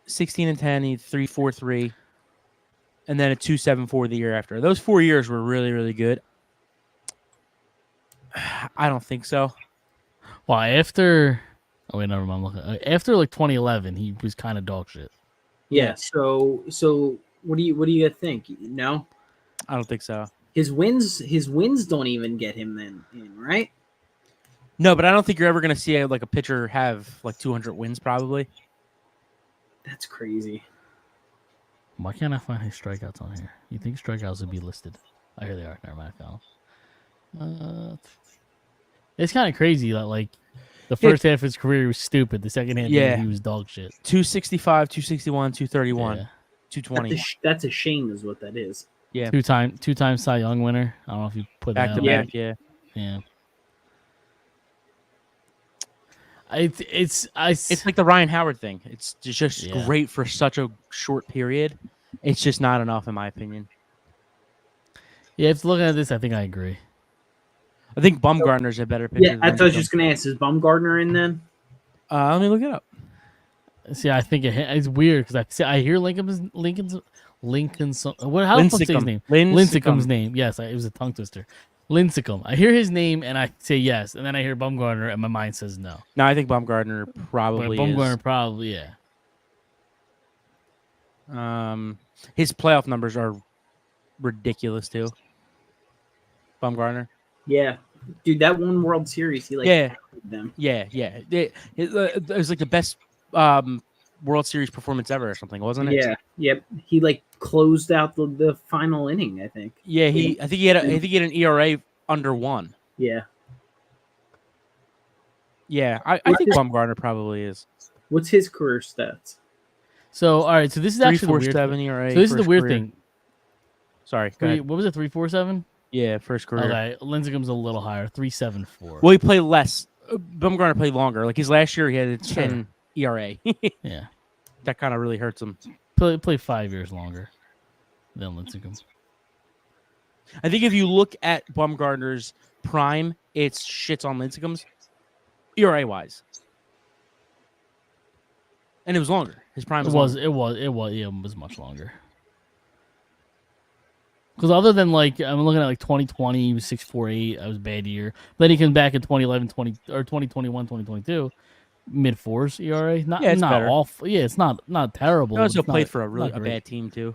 16 and 10, he had 3.43. And then a 2.74 the year after. Those 4 years were really, really good. I don't think so. Well, after never mind. I'm looking. After like 2011, he was kind of dog shit. Yeah. So what do you think? No, I don't think so. his wins don't even get him then in, right? No, but I don't think you're ever going to see like a pitcher have like 200 wins probably. That's crazy. Why can't I find his strikeouts on here? You think strikeouts would be listed? Oh, here they are. Never mind. I found them. It's kind of crazy that like the first half of his career he was stupid. The second half he was dog shit. 265, 261, 231, Yeah. 220. That's a shame, is what that is. Yeah. Two-time Cy Young winner. I don't know if you put Back that to on. back, yeah. Yeah. It's It's like the Ryan Howard thing. It's just Yeah. great for such a short period. It's just not enough, in my opinion. yeah. If looking at this, I think I agree. I think Bumgarner's a better pitcher. Yeah, I was just gonna ask, is Bumgarner in then? Let me look it up. See, I think it's weird because I hear Lincoln's Lincoln. What? How the fuck say his name? Lincecum's name. Yes, it was a tongue twister. Lincecum. I hear his name and I say yes, and then I hear Bumgarner and my mind says no. No, I think Bumgarner probably But Bumgarner is. probably yeah. His playoff numbers are ridiculous too. Bumgarner. Yeah, dude, that one World Series, he like Yeah. them. Yeah. It was like the best World Series performance ever or something, wasn't it? Yeah, yep. He like closed out the final inning, I think. Yeah. I think he had an ERA under 1. Yeah. Yeah, I think Bumgarner probably is. What's his career stats? So all right, so this is actually the weird 3.47 ERA. So this is the weird career. thing. Sorry, go ahead. What was it? 3.47. Yeah, first career. Okay, Lincecum's a little higher. 3.74. Well, he played less. Bumgarner played longer. Like his last year, he had a 10 ERA. Yeah, That kind of really hurts him. play 5 years longer than Lincecum. I think if you look at Bumgarner's prime, it's shits on Lincecum's ERA wise, and it was longer. His prime was It was much longer. Because other than like I'm looking at like 2020, he was 6.48. That was a bad year. Then he came back in 2011, 2021, 2022, mid fours ERA. Not Yeah, it's not better. awful. Yeah, it's not terrible. He also It's not- played for a not great. bad team too.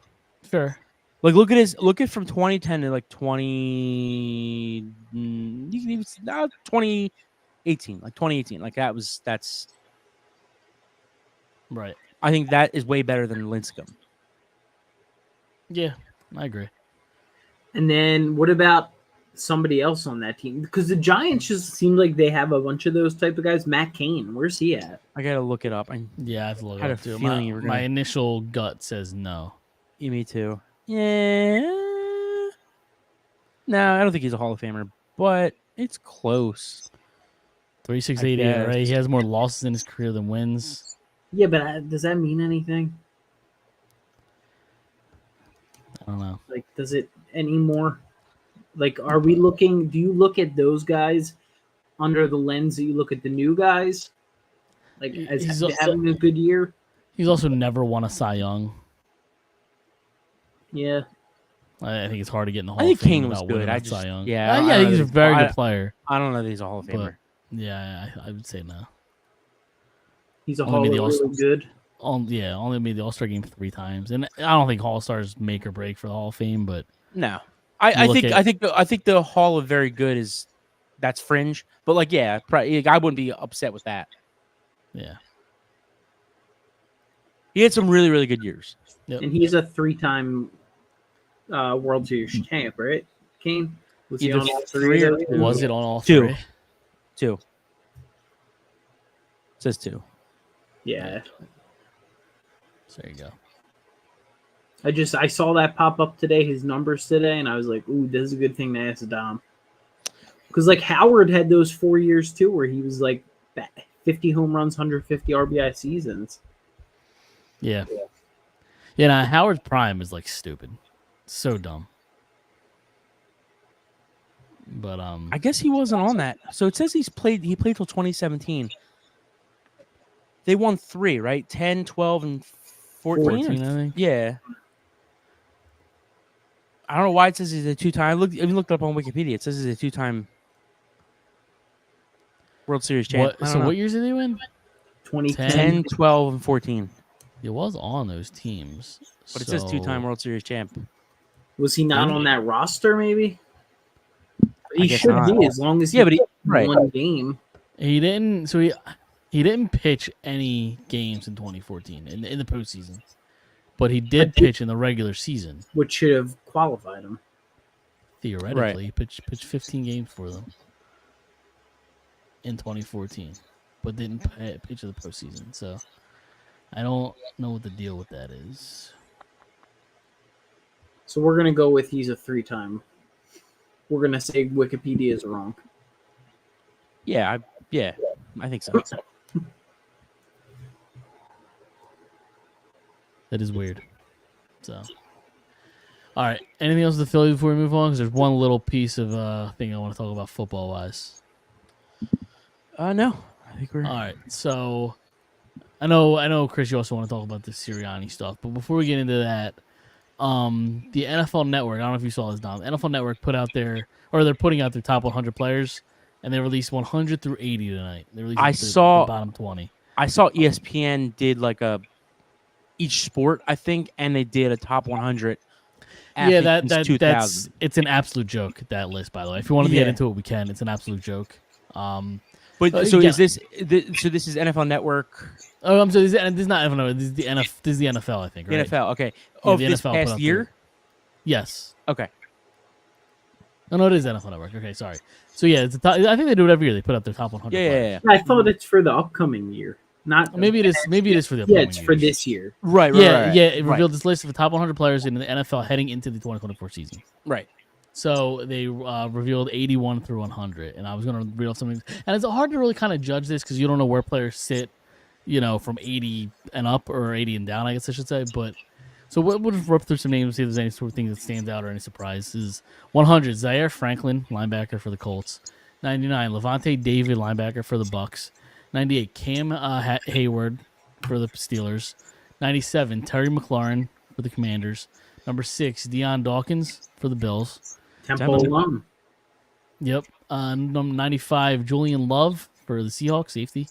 Sure. Like look at from 2010 to like 20. You can even now 2018, like 2018, like that's. Right. I think that is way better than Lincecum. Yeah, I agree. And then what about somebody else on that team? Because the Giants just seem like they have a bunch of those type of guys. Matt Cain, where's he at? I gotta look it up. Yeah, I have to look Had it up a too. feeling you were My gonna- initial gut says no. Me too. Yeah. No, I don't think he's a Hall of Famer, but it's close. 3.68 I ERA. He guess. has more losses in his career than wins. Yeah, but does that mean anything? I don't know. Like, does it anymore? Like, are we looking? Do you look at those guys under the lens that you look at the new guys? Like, as He's also- having a good year? He's also never won a Cy Young. Yeah. I think it's hard to get in the Hall I think of Fame Kane was without good. winning I a just Cy Young. yeah, I yeah, don't I think know he's a that- very I- good player. I don't know that he's a Hall of Famer. But yeah, I would say no. He's a Only Hall made of the really All-Stars. good. Only made the All-Star game 3 times, and I don't think All Stars make or break for the Hall of Fame. But No, You I look think at- I think the Hall of Very Good is that's fringe, but like yeah, I wouldn't be upset with that. yeah, He had some really really good years. And he's a 3-time World Series champ, right? Kane? Was he Either on all 3 three? or of those? two. was it on all 2. 3? 2. It says 2. Yeah. So there you go. I saw that pop up today, his numbers today, and I was like, ooh, this is a good thing to ask Dom. Because like Howard had those 4 years too, where he was like 50 home runs, 150 RBI seasons. Yeah, yeah. Now Howard's prime is like stupid, so dumb. But I guess he wasn't on that. So it says he played till 2017. They won 3, right? 10, 12, and 14. 14, I think. Yeah. I don't know why it says he's a 2-time. I even looked up on Wikipedia. It says he's a 2-time World Series champ. What? So what years did they win? 2010. 10, 12, and 14. It was on those teams, But it says so- 2-time World Series champ. Was he not Really? on that roster? Maybe he guess should not. be as long as he Yeah, but he played right. one game. He didn't. So he didn't pitch any games in 2014 in the postseason, but he did pitch in the regular season. Which should have qualified him. Theoretically, he pitched 15 games for them in 2014, but didn't pitch in the postseason. So I don't know what the deal with that is. So we're gonna go with he's a 3-time. We're gonna say Wikipedia is wrong. Yeah, I think so. That is weird. So, all right. Anything else with the Philly before we move on? Because there's one little piece of thing I want to talk about football wise. No, I think we're All right. So, I know, Chris. You also want to talk about the Sirianni stuff, but before we get into that, the NFL Network. I don't know if you saw this, Dom. NFL Network put out their, or they're putting out their top 100 players, and they released 100 through 80 tonight. They released the bottom 20. I saw ESPN did like each sport, I think, and they did a top 100. Yeah, that's it's an absolute joke, that list, by the way. If you want to get into it, we can. It's an absolute joke. But so is this so this is NFL Network? Oh, I'm sorry. This is not NFL Network. This is the NFL, I think. Right? NFL, okay. Yeah, Of the this NFL past year? Yes. Okay. Oh, no, it is NFL Network. Okay, sorry. So, yeah, it's I think they do it every year. They put out their top 100. Yeah. I thought it's for the upcoming year. Not Maybe it is. Maybe it is for the upcoming Yeah, it's for this year. Right. It revealed this list of the top 100 players in the NFL heading into the 2024 season. Right. So they revealed 81 through 100, and I was going to read off something. And it's hard to really kind of judge this because you don't know where players sit, from 80 and up or 80 and down, I guess I should say. But so we'll just rip through some names, see if there's any sort of thing that stands out or any surprises. 100, Zaire Franklin, linebacker for the Colts. 99, Levante David, linebacker for the Bucks. 98, Cam Hayward for the Steelers. 97, Terry McLaurin for the Commanders. Number 6, Deion Dawkins for the Bills. Temple alum. Yep. Number 95, Julian Love for the Seahawks, safety.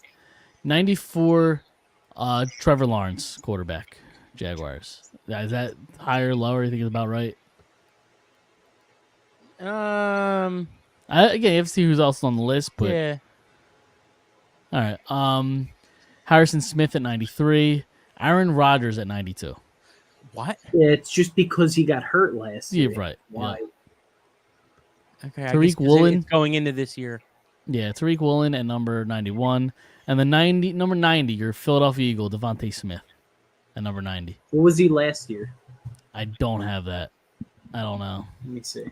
94, Trevor Lawrence, quarterback, Jaguars. Is that higher or lower? I think it's about right. Again, you have to see who's else on the list, but yeah. All right. Harrison Smith at 93, Aaron Rodgers at 92. What? Yeah, it's just because he got hurt last year. Yeah, right. Why? Yeah. Okay. Tariq Woolen going into this year. Yeah, Tariq Woolen at number 91. And the number 90, your Philadelphia Eagle, Devontae Smith at number 90. What was he last year? I don't have that. I don't know. Let me see.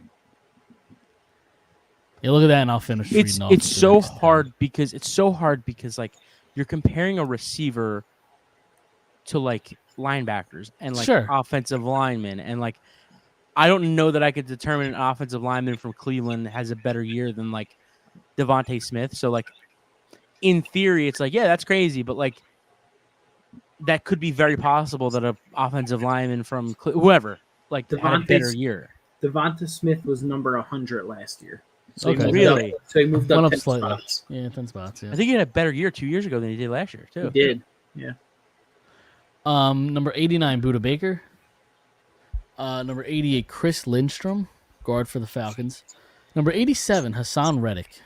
Yeah, look at that, and I'll finish reading off. It's so hard because like you're comparing a receiver to like linebackers and like offensive linemen, and like I don't know that I could determine an offensive lineman from Cleveland has a better year than like Devontae Smith. So like in theory, it's like, yeah, that's crazy, but like that could be very possible that an offensive lineman from whoever like had a better year. Devonta Smith was number 100 last year. So Okay, really? So he moved up 10 slightly. spots. Yeah, 10 spots. Yeah. I think he had a better year 2 years ago than he did last year too. He did. Yeah. Number 89, Budda Baker. Number 88, Chris Lindstrom, guard for the Falcons. Number 87, Hassan Reddick.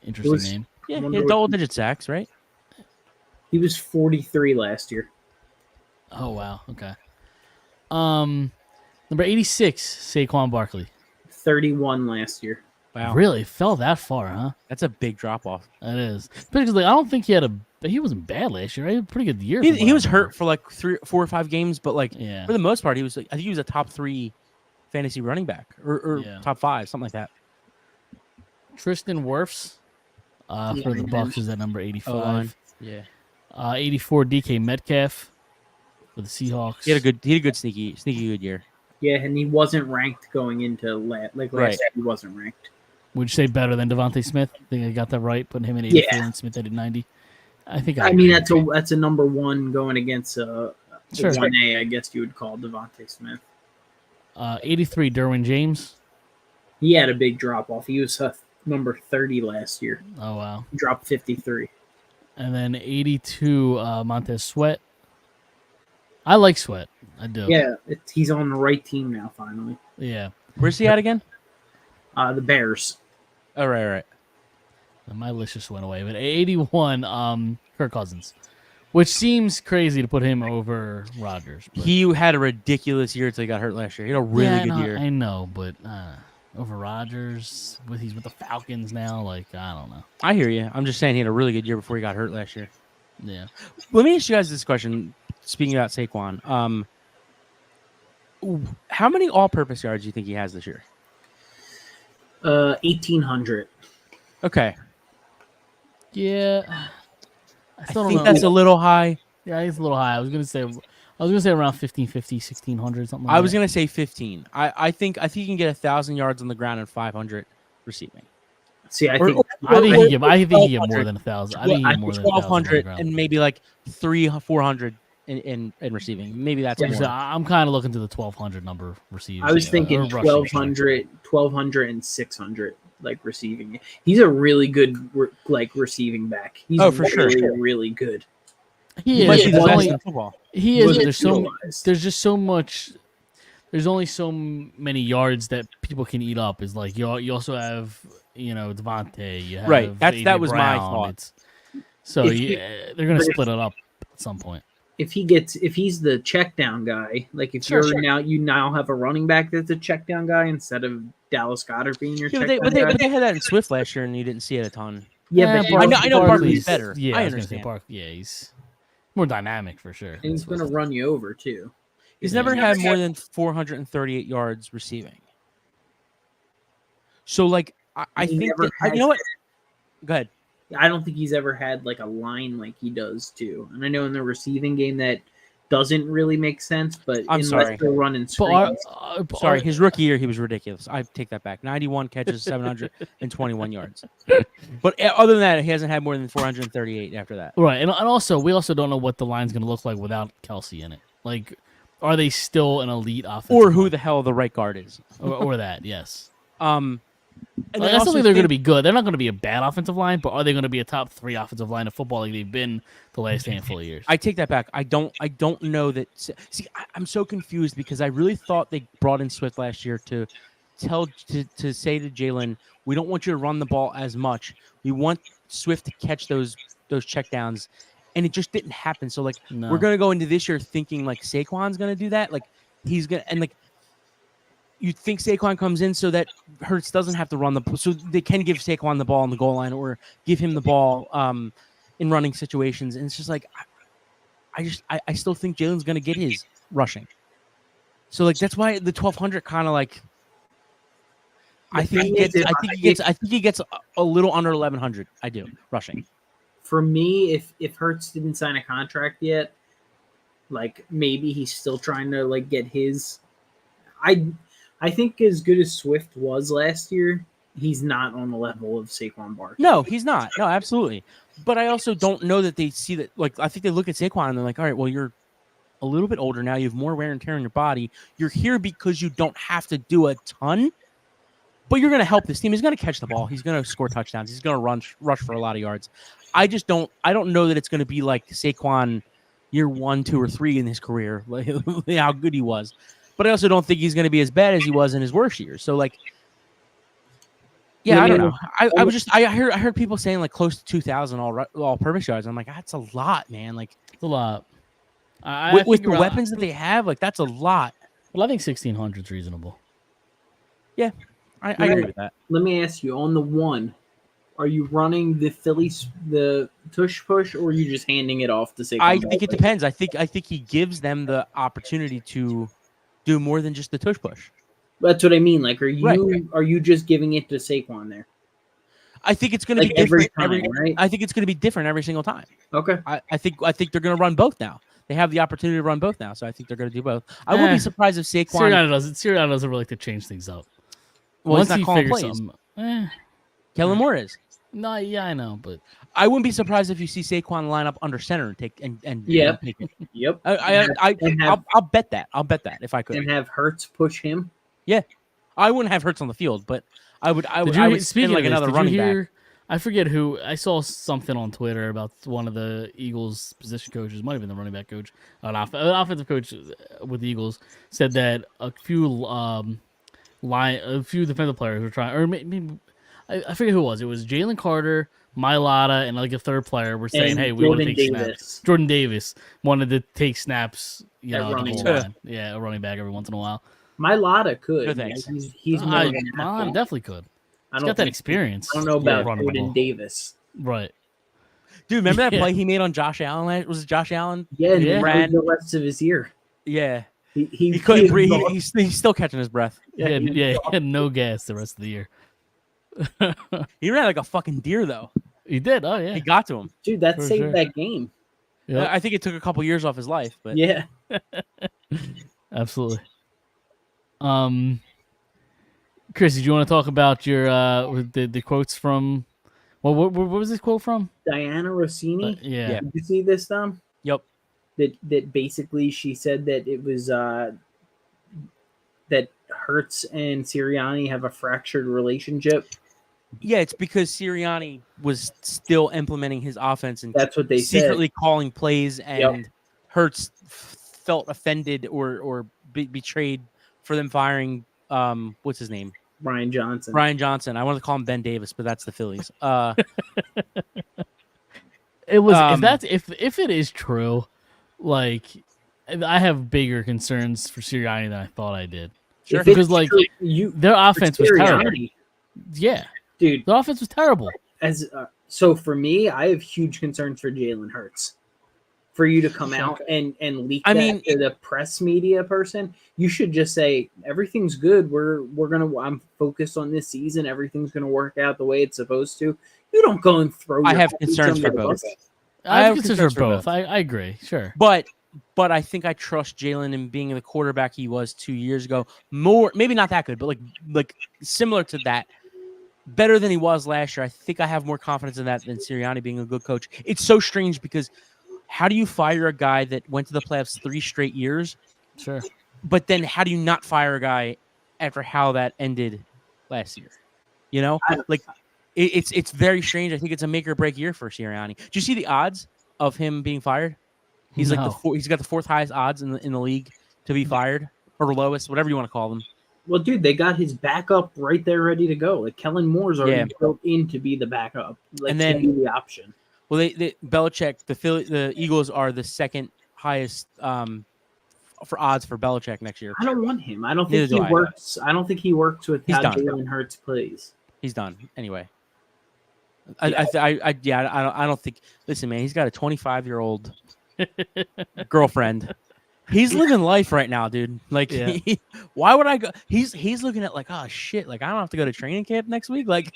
Interesting name. Yeah, he had double-digit sacks, right? He was 43 last year. Oh, wow. Okay. Number 86, Saquon Barkley. 31 last year. Wow. Really? Fell that far, huh? That's a big drop-off. That is. Because like, I don't think he wasn't bad last year. Right? He had a pretty good year. He was hurt for like 4 or 5 games, but like yeah. for the most part, he was. I think he was a top 3 fantasy running back or top 5, something like that. Tristan Wirfs for the Bucks is at number 85. Yeah. 84, DK Metcalf for the Seahawks. He had a good sneaky good year. Yeah, and he wasn't ranked going into last year. He wasn't ranked. Would you say better than Devontae Smith? I think I got that right, putting him at 84 and Smith at 90. I think. I mean, that's a number 1 going against a 1A, I guess you would call Devontae Smith. 83, Derwin James. He had a big drop off. He was number 30 last year. Oh wow! He dropped 53. And then 82, Montez Sweat. I like Sweat. I do. Yeah, he's on the right team now. Finally. Yeah. Where's he at again? The Bears. Oh, right. My list just went away. But 81, Kirk Cousins, which seems crazy to put him over Rodgers. He had a ridiculous year until he got hurt last year. He had a really good year. I know, but over Rodgers, he's with the Falcons now. Like, I don't know. I hear you. I'm just saying he had a really good year before he got hurt last year. Yeah. Let me ask you guys this question. Speaking about Saquon, how many all-purpose yards do you think he has this year? 1,800. Okay. Yeah. I think that's a little high. Yeah, it's a little high. I was gonna say around 1,550, 1,600, something. I was gonna say 15. I think he can get 1,000 yards on the ground and 500 receiving. See, I think he can get more than 1,000. I think he can get more than 1,200 and maybe like 300-400 in receiving. Maybe that's Like I said, more. I'm kind of looking to the 1,200 number receiving. I was thinking or rushing. 1,200 and 600 like receiving. He's a really good like receiving back. He's For sure. really good. He Might is. be the There's best only, in football. he is. Wasn't There's so. utilized. There's just so much. There's only so many yards that people can eat up. Is like you also have Devontae. You have Right. That A.J. was my Brown. thought. So If you- they're gonna but if- split it up at some point. If he's the check down guy, like if Sure. you now have a running back that's a check down guy instead of Dallas Goddard being your Yeah, check but down guy. they had that in Swift last year, and you didn't see it a ton. Yeah, but I know Barkley's better. Yeah, I was gonna say understand. Yeah, he's more dynamic for sure. and he's going to run you over too. He's Yeah. never had more than 438 yards receiving. So, like, I He think never that, you know what? Go ahead. I don't think he's ever had like a line like he does too. And I know in the receiving game that doesn't really make sense, but I'm unless sorry. they're running But screens, Sorry, his rookie year he was ridiculous. I take that back. 91 catches, 721 yards. But other than that, he hasn't had more than 438 after that. right, and also we also don't know what the line's gonna look like without Kelsey in it. Like, are they still an elite offense? Or who the hell the right guard is. or that? Yes. And Like, I I still also think they're going to think- be good. They're not going to be a bad offensive line, but are they going to be a top 3 offensive line of football like they've been the last handful of years? I take that back. I don't know that. See, I'm so confused because I really thought they brought in Swift last year to say to Jalen, we don't want you to run the ball as much. We want Swift to catch those checkdowns, and it just didn't happen. So like No. we're gonna go into this year thinking like Saquon's gonna do that. Like he's gonna and like you think Saquon comes in so that Hurts doesn't have to run so they can give Saquon the ball on the goal line or give him the ball in running situations. And it's just like I still think Jalen's gonna get his rushing. So like that's why the 1,200 kind of like I think he gets a little under 1,100. I do rushing. for me, if Hurts didn't sign a contract yet, like maybe he's still trying to like get his. I think as good as Swift was last year, he's not on the level of Saquon Barkley. No, he's not. No, absolutely. But I also don't know that they see that. Like, I think they look at Saquon and they're like, all right, well, you're a little bit older now. You have more wear and tear on your body. You're here because you don't have to do a ton, but you're going to help this team. He's going to catch the ball. He's going to score touchdowns. He's going to rush for a lot of yards. I don't know that it's going to be like Saquon year 1, 2, or 3 in his career, like how good he was. But I also don't think he's going to be as bad as he was in his worst years. So like, yeah, I don't know. I heard people saying like close to 2,000 all purpose yards. I'm like, that's a lot, man. Like It's a lot. with the weapons that they have, like that's a lot. Well, I think 1,600 is reasonable. Yeah, I agree with that. Let me ask you on the one. Are you running the Phillies the tush push, or are you just handing it off to Saquon? I think it depends. I think he gives them the opportunity to do more than just the tush push. That's what I mean. Like, are you Right. are you just giving it to Saquon there? I think it's going to Like be different every time, right? I think it's going to be different every single time. Okay. I think they're going to run both now. They have the opportunity to run both now, so I think they're going to do both. I wouldn't be surprised if Saquon. Sirianni doesn't really like to change things up. Well, he's Once not he calling figures plays. something, Kellen Moore is. no, yeah, I know, but I wouldn't be surprised if you see Saquon line up under center and take and Yeah. take it. Yep. I'll bet that. I'll bet that if I could. And have Hurts push him. I wouldn't have Hurts on the field, but I would speaking spin like of this, another did you running back. hear- I forget who. I saw something on Twitter about one of the Eagles position coaches, might have been the running back coach, an offensive coach with the Eagles, said that a few defensive players were trying, or maybe I forget who it was. It was Jalen Carter, Mailata, and like a third player were saying, And "Hey, we want to Jordan take Davis. snaps." Jordan Davis wanted to take snaps, At at the running goal back. line. Yeah, a running back every once in a while. Mylotta could. No thanks. He's more than Milan definitely could. I He's don't got that think- experience. I don't know about running the Jordan ball. Davis. Right. Dude, remember that Yeah. play he made on Josh Allen? Was it Josh Allen? Yeah, and Yeah. ran the rest of his year. Yeah. He Couldn't breathe. lost- He's still catching his breath. He had no gas the rest of the year. He ran like a fucking deer, though. He did. Oh yeah. He got to him. Dude, that For saved sure. that game. Yep, I think it took a couple years off his life, but Yeah. absolutely. Chris, did you want to talk about your the quotes from? Well, what was this quote from? Diana Rossini. Yeah. Yeah. Did you see this, Tom? Yep. that basically she said that it was that Hertz and Sirianni have a fractured relationship. Yeah, it's because Sirianni was still implementing his offense and That's what they secretly said. calling plays, and Hertz felt offended or betrayed for them firing what's his name? Brian Johnson. Brian Johnson. I wanted to call him Ben Davis, but that's the Phillies. It was if it is true, like I have bigger concerns for Sirianni than I thought I did. Sure. Because like their offense was terrible. Yeah, dude, the offense was terrible. So for me, I have huge concerns for Jalen Hurts. For you to come out and leak that to the press media person, you should just say everything's good. I'm focused on this season. Everything's gonna work out the way it's supposed to. You don't go and throw. I have concerns for both. I have concerns for both. I agree. Sure, but I think I trust Jalen in being the quarterback he was 2 years ago. More, maybe not that good, but like similar to that. Better than he was last year. I think I have more confidence in that than Sirianni being a good coach. It's so strange because how do you fire a guy that went to the playoffs 3 straight years? Sure. But then how do you not fire a guy after how that ended last year? You know, it's very strange. I think it's a make or break year for Sirianni. Do you see the odds of him being fired? He's he's got the 4th highest odds in the league to be fired, or lowest, whatever you want to call them. Well, dude, they got his backup right there, ready to go. Like Kellen Moore's already built in to be the backup, and then to be the option. Well, they Belichick, the Eagles are the 2nd highest for odds for Belichick next year. I don't want him. I don't think he works. I don't think he works with how Jalen Hurts plays. He's done anyway. I don't think. Listen, man, he's got a 25-year-old girlfriend. He's living life right now, dude. Like, why would I go? He's looking at like, oh shit, like I don't have to go to training camp next week. Like,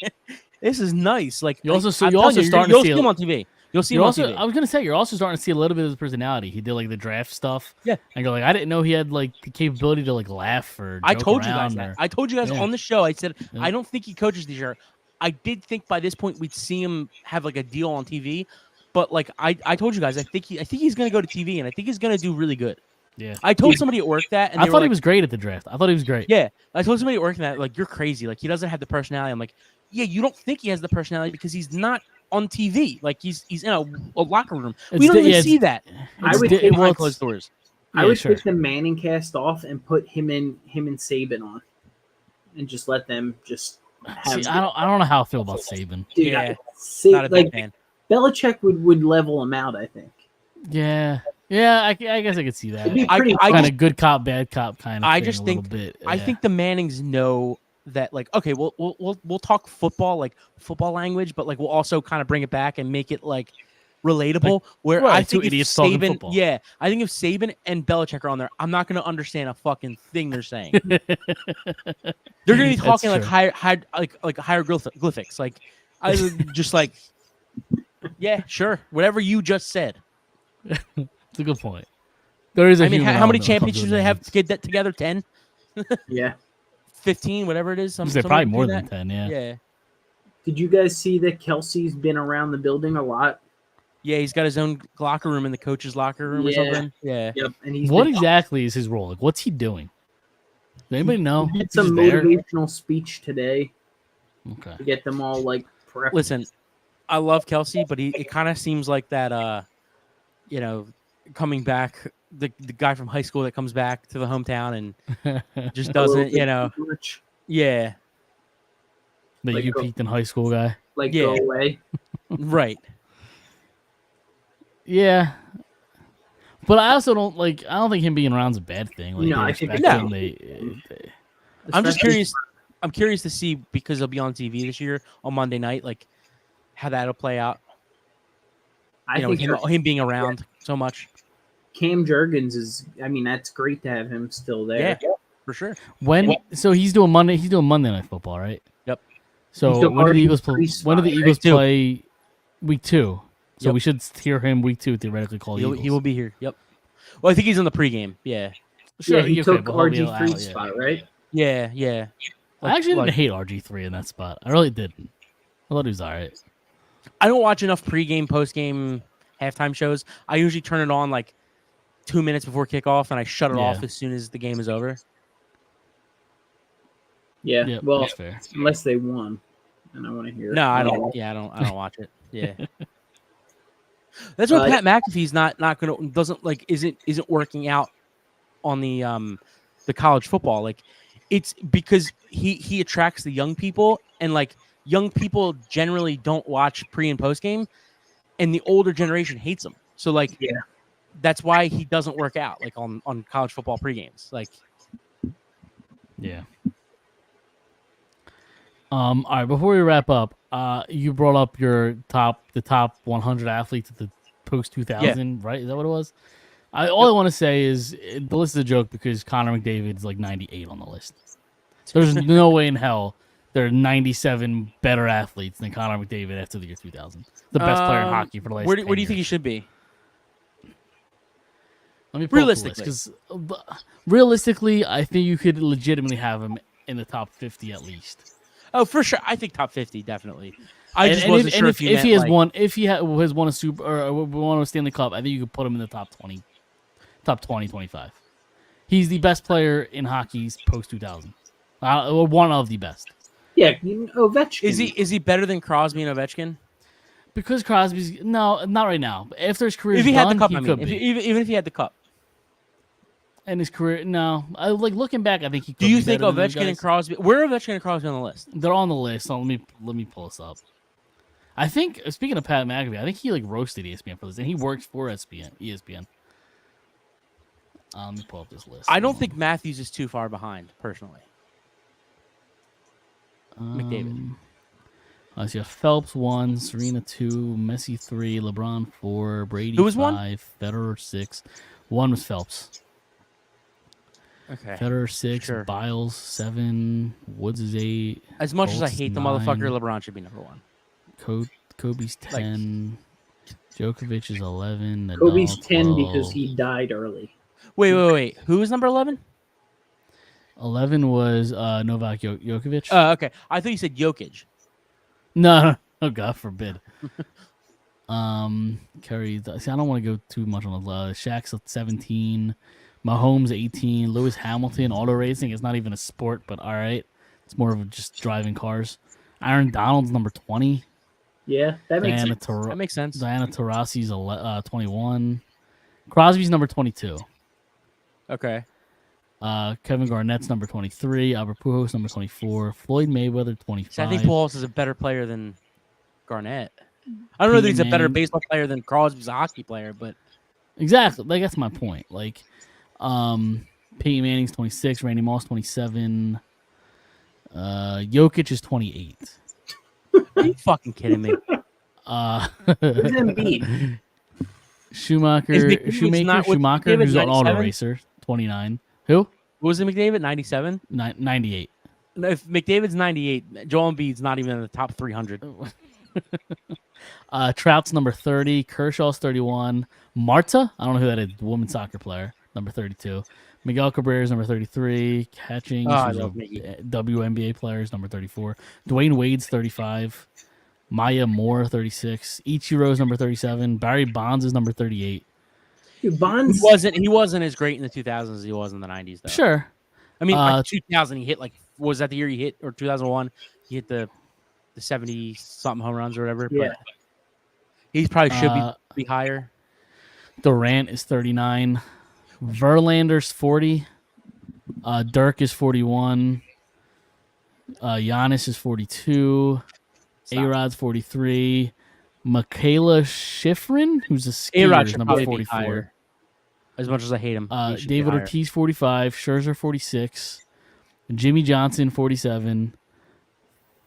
this is nice. Like, you'll see him on TV. You'll see him on TV. I was gonna say you're also starting to see a little bit of his personality. He did like the draft stuff. Yeah, and you're like, I didn't know he had like the capability to like laugh or. I told you guys that. I told you guys on the show. I said I don't think he coaches this year. I did think by this point we'd see him have like a deal on TV, but like I told you guys, I think he's gonna go to TV and I think he's gonna do really good. Yeah, I told somebody at work that, and I thought he was great at the draft. I thought he was great. Yeah, I told somebody at work that, like, you're crazy. Like, he doesn't have the personality. I'm like, yeah, you don't think he has the personality because he's not on TV. Like, he's in a locker room. We don't even see that. I would take behind closed doors. I would take the Manning cast off and put him and Saban on, and just let them just. See, I don't know how I feel about Saban. Dude, yeah, not a big fan. Belichick would level him out, I think. Yeah. Yeah, I guess I could see that. I kind of good cop, bad cop kind of. I just think I think the Mannings know that, like, okay, we'll talk football, like football language, but like we'll also kind of bring it back and make it like relatable. Like, where I think if Saban, I think if Saban and Belichick are on there, I'm not going to understand a fucking thing they're saying. They're going to be talking like hieroglyphics, like I just like, yeah, sure, whatever you just said. It's a good point. There is. I mean, how many championships do they have to get that together? 10? Yeah. 15, whatever it is. Probably more than 10. Yeah. Yeah. Did you guys see that Kelsey's been around the building a lot? Yeah, he's got his own locker room in the coach's locker room or something. Yeah. Yep. And what exactly is his role? Like, what's he doing? Does anybody know? He did some motivational speech today. Okay. To get them all like prepped. Listen, I love Kelsey, but it kind of seems like that. You know, coming back, the guy from high school that comes back to the hometown and just doesn't, you know. Yeah. The like you peaked in high school guy. Like, go away. Right. Yeah. But I also don't think him being around is a bad thing. Like, no, I think I'm just curious. I'm curious to see, because he'll be on TV this year on Monday night, like how that'll play out. I think him being around so much. Cam Jurgens is. I mean, that's great to have him still there. Yeah, for sure. So he's doing Monday Night Football, right? Yep. So when do the Eagles play? When do the Eagles play? Week 2. So we should hear him week 2 theoretically. He will be here. Yep. Well, I think he's in the pregame. Yeah. Sure. Yeah, he took RG3's spot, right? Yeah. Yeah. I actually didn't hate RG3 in that spot. I really didn't. I thought he was all right. I don't watch enough pregame, postgame, halftime shows. I usually turn it on like 2 minutes before kickoff, and I shut it Yeah. off as soon as the game is over. Yeah. Yep, Well, that's fair. unless they won, and I want to hear. No, I don't. Yeah, I don't watch it. Yeah. That's why Pat McAfee's not gonna isn't working out on the college football. Like, it's because he attracts the young people, and like young people generally don't watch pre and post game, and the older generation hates him. So like, that's why he doesn't work out like on college football pre games. Like, yeah. All right. Before we wrap up, you brought up the top 100 athletes of the post 2000, right? Is that what it was? All I want to say is the list is a joke because Connor McDavid is like 98 on the list. There's no way in hell there are 97 better athletes than Connor McDavid after the year 2000. The best player in hockey for the last. Where 10 do you think he years. should be? Let me pull up the list, because realistically, I think you could legitimately have him in the top 50 at least. Oh, for sure. I think top 50 definitely. I just wasn't sure if he has won a super or won a Stanley Cup. I think you could put him in the top 20, 25. He's the best player in hockey post 2000. One of the best. Yeah, Ovechkin. Is he better than Crosby and Ovechkin? Because Crosby's not right now. After his career, If he done, had the cup, he could be. Even if he had the cup. And his career, no. Looking back, I think he could. Do you be think better than those Ovechkin and guys. Crosby? Where are Ovechkin and Crosby on the list? They're on the list. So let me pull this up. I think, speaking of Pat McAfee, I think he roasted ESPN for this, and he works for ESPN. Let me pull up this list. I don't think Matthews is too far behind, personally. McDavid. I see. Phelps 1, Serena 2, Messi 3, LeBron 4, Brady Who was 5, 1? Federer 6. 1 was Phelps. Okay. Federer 6, sure. Biles 7, Woods is 8. As much as I Colts hate the 9, motherfucker, LeBron should be number 1. Kobe's 10. Djokovic is 11. Nadal, Kobe's 10 12. because he died early. Wait. Who was number 11? 11 was Novak Djokovic. Oh, okay. I thought you said Jokic. No, oh God forbid. Curry. See, I don't want to go too much on the Shaq's at 17, Mahomes 18, Lewis Hamilton. Auto racing is not even a sport, but all right, it's more of just driving cars. Aaron Donald's number 20. Yeah, that makes sense. That makes sense. Diana Taurasi's 21. Crosby's number 22. Okay. Kevin Garnett's number 23. Albert Pujols number 24. Floyd Mayweather 25. See, I think Pujols is a better player than Garnett. I don't know that he's a better baseball player than Crosby's a hockey player, but exactly, like that's my point. Like, Peyton Manning's 26. Randy Moss 27. Jokic is 28. Are you fucking kidding me? Who's Embiid? Schumacher, who's an auto 97? racer, 29. Who? What was it, McDavid? 97? 98. If McDavid's 98, Joel Embiid's not even in the top 300. Trout's number 30. Kershaw's 31. Marta, I don't know who that is, women's soccer player, number 32. Miguel Cabrera's number 33. Catching, I love Mickey. WNBA players, number 34. Dwayne Wade's 35. Maya Moore, 36. Ichiro's number 37. Barry Bonds is number 38. Dude, Bonds He wasn't as great in the 2000s as he was in the 90s, though. Sure. I mean, like 2000, he hit was that the year he hit, or 2001? He hit the 70 something home runs or whatever. Yeah. But he probably should be higher. Durant is 39. Verlander's 40. Dirk is 41. Giannis is 42. A-Rod's 43. Michaela Schifrin, who's a skater, A-Rod is should number probably be 44. higher. As much as I hate him. He should be David higher. Ortiz, 45. Scherzer, 46. Jimmy Johnson, 47.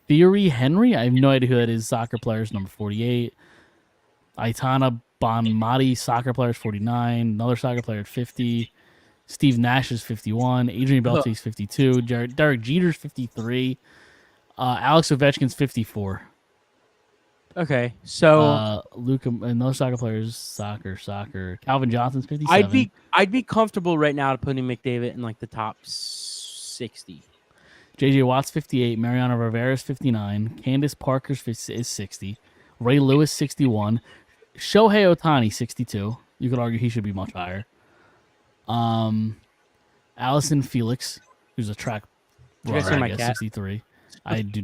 Thierry Henry, I have no idea who that is. Soccer players, number 48. Aitana Bonmati, soccer players, 49. Another soccer player at 50. Steve Nash is 51. Adrian Belche's 52. Derek Jeter's 53. Alex Ovechkin's 54. Okay, so Luka, another soccer players, soccer. Calvin Johnson's 57. I'd be comfortable right now to putting McDavid in like the top 60. JJ Watt's 58. Mariano Rivera's 59. Candace Parker's is 60. Ray Lewis 61. Shohei Ohtani 62. You could argue he should be much higher. Allison Felix, who's a track Did you guys see runner, my I guess, cat? 63.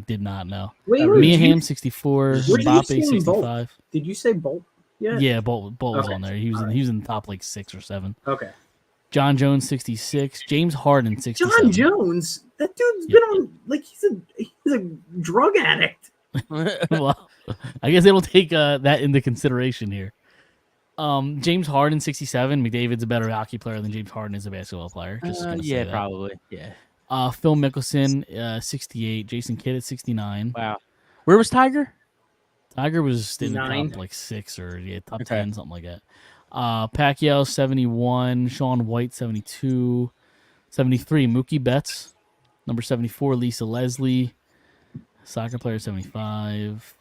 Did not know. Wait, Mia did you- Hamm, 64. Where did you Mbappe, see him, Bolt? 65. Did you say Bolt? Yeah, Bolt was Okay. on there. He was in the top like 6 or 7. Okay. John Jones, 66. James Harden, 67. John Jones, that dude's been on like he's a drug addict. Well, I guess they don't take that into consideration here. James Harden, 67. McDavid's a better hockey player than James Harden is a basketball player. Just gonna say yeah, that. probably. Yeah. Phil Mickelson, 68. Jason Kidd at 69. Wow. Where was Tiger? Tiger was in the 9. top like 6 or top Okay. 10, something like that. Pacquiao, 71. Shaun White, 72. 73. Mookie Betts. Number 74. Lisa Leslie. Soccer player, 75.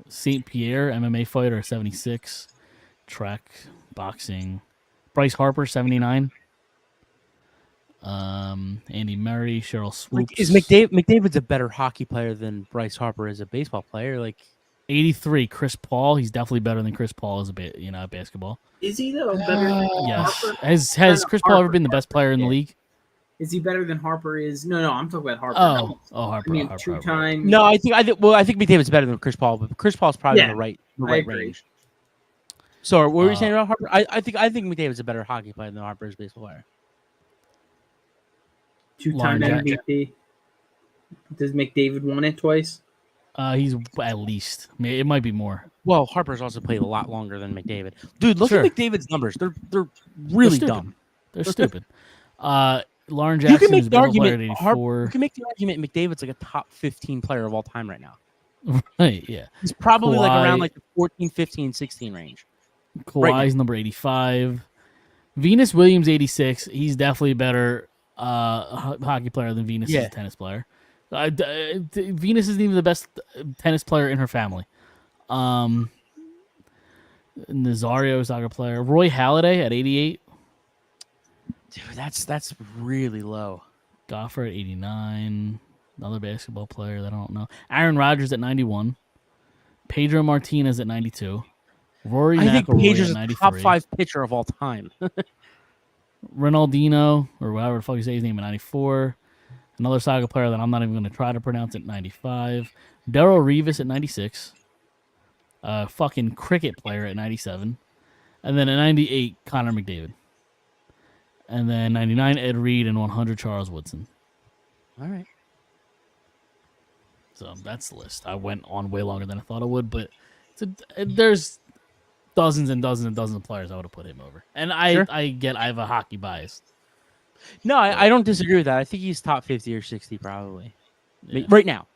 St. Pierre, MMA fighter, 76. Track, boxing. Bryce Harper, 79. Andy Murray, Cheryl Swoops. Like, is McDavid's a better hockey player than Bryce Harper is a baseball player? Like 83. Chris Paul. He's definitely better than Chris Paul as at basketball. Is he though better than Yes. Harper? Has Chris Paul ever been the best player in the league? Is he better than Harper is? No, I'm talking about Harper. Harper. I mean, Harper, 2-time. no, I think McDavid's better than Chris Paul, but Chris Paul's probably in the right agree. range. So what were you saying about Harper? I think McDavid's a better hockey player than Harper is a baseball player. 2-time Lauren MVP. Does McDavid won it twice? He's at least. It might be more. Well, Harper's also played a lot longer than McDavid. Dude, look Sure. at McDavid's numbers. They're really stupid. dumb. They're stupid. Lauren You Jackson can is make a the baseball player at argument. 84. You can make the argument McDavid's like a top 15 player of all time right now. Right, yeah. He's probably like Kawhi- around like the 14, 15, 16 range. Kawhi's number 85. Venus Williams, 86. He's definitely a better hockey player than Venus is Yeah. a tennis player. Venus isn't even the best tennis player in her family. Nazario is soccer player. Roy Halladay at 88. Dude, that's really low. Goffer at 89. Another basketball player that I don't know. Aaron Rodgers at 91. Pedro Martinez at 92. Rory I think McIlroy Pedro's at a 93. top 5 pitcher of all time. Ronaldinho, or whatever the fuck you say his name, at 94. Another soccer player that I'm not even going to try to pronounce at 95. Darrell Revis at 96. Fucking cricket player at 97. And then at 98, Connor McDavid. And then 99, Ed Reed, and 100, Charles Woodson. All right. So that's the list. I went on way longer than I thought I would, but there's dozens and dozens and dozens of players I would have put him over. And Sure. I have a hockey bias. No, I don't disagree with that. I think he's top 50 or 60 probably. Yeah. Right now.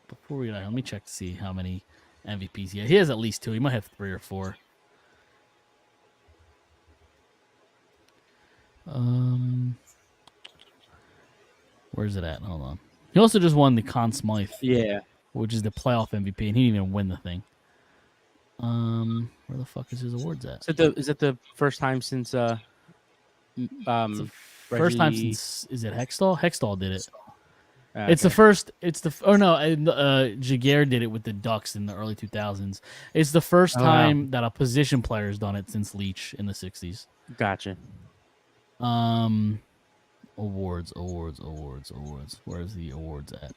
Before we let me check to see how many MVPs he has. He has at least 2. He might have 3 or 4. Where's it at? Hold on. He also just won the Conn Smythe, Yeah. which is the playoff MVP, and he didn't even win the thing. Where the fuck is his awards at? Is that the first time since First time Reggie- since, is it Hextall? Hextall did it. Okay. It's the first. It's the Jaguar did it with the Ducks in the early 2000s. It's the first Oh, wow. time that a position player has done it since Leach in the 60s. Gotcha. Awards. Where's the awards at?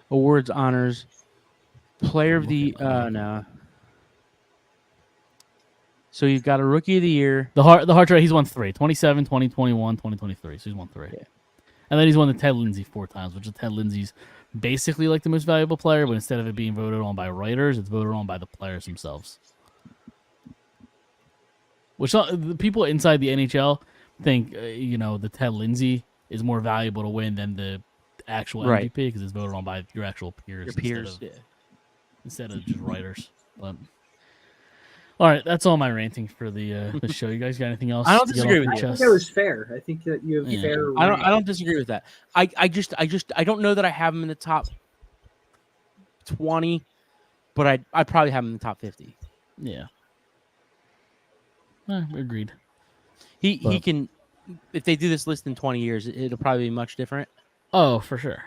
Awards, honors, player of the no. So you've got a rookie of the year. The Hart Trade, he's won 3. 27, 2021, 2023. So he's won 3. Yeah. And then he's won the Ted Lindsay 4 times, which is Ted Lindsay's basically like the most valuable player, but instead of it being voted on by writers, it's voted on by the players themselves. Which the people inside the NHL think, the Ted Lindsay is more valuable to win than the actual Right. MVP because it's voted on by your actual peers. Your peers. Instead of just writers. But all right, that's all my ranting for the show. You guys got anything else? I don't to get disagree off with your I you. think chest? that was fair. I think that you have Yeah. fair. I don't disagree with that. I don't know that I have him in the top 20, but I probably have him in the top 50. Yeah. Agreed. He But- can, if they do this list in 20 years, it'll probably be much different. Oh, for sure.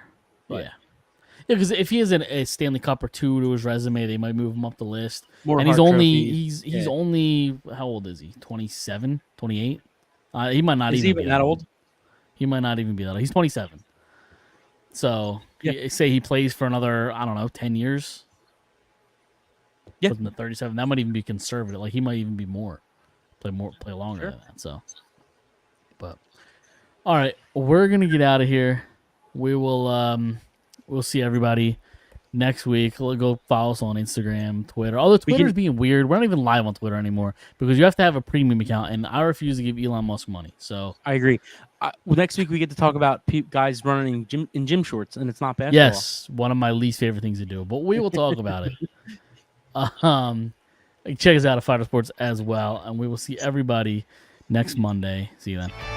But- Yeah. Yeah, because if he has a Stanley Cup or two to his resume, they might move him up the list. More And he's Hart only trophies. he's Yeah. only how old is he? 27, 28? He might not Is he even be even that old? He might not even be that old. He's 27. So say he plays for another, I don't know, 10 years. Yeah. Put him to 37. That might even be conservative. Like he might even be play longer Sure. than that. So, but all right, we're gonna get out of here. We will we'll see everybody next week. We'll go follow us on Instagram, Twitter. Although Twitter's being weird, we're not even live on Twitter anymore because you have to have a premium account, and I refuse to give Elon Musk money. So I agree. Next week we get to talk about guys running in gym shorts, and it's not basketball. yes, one of my least favorite things to do, but we will talk about it. Check us out at Phired Up Sports as well, and we will see everybody next Monday. See you then.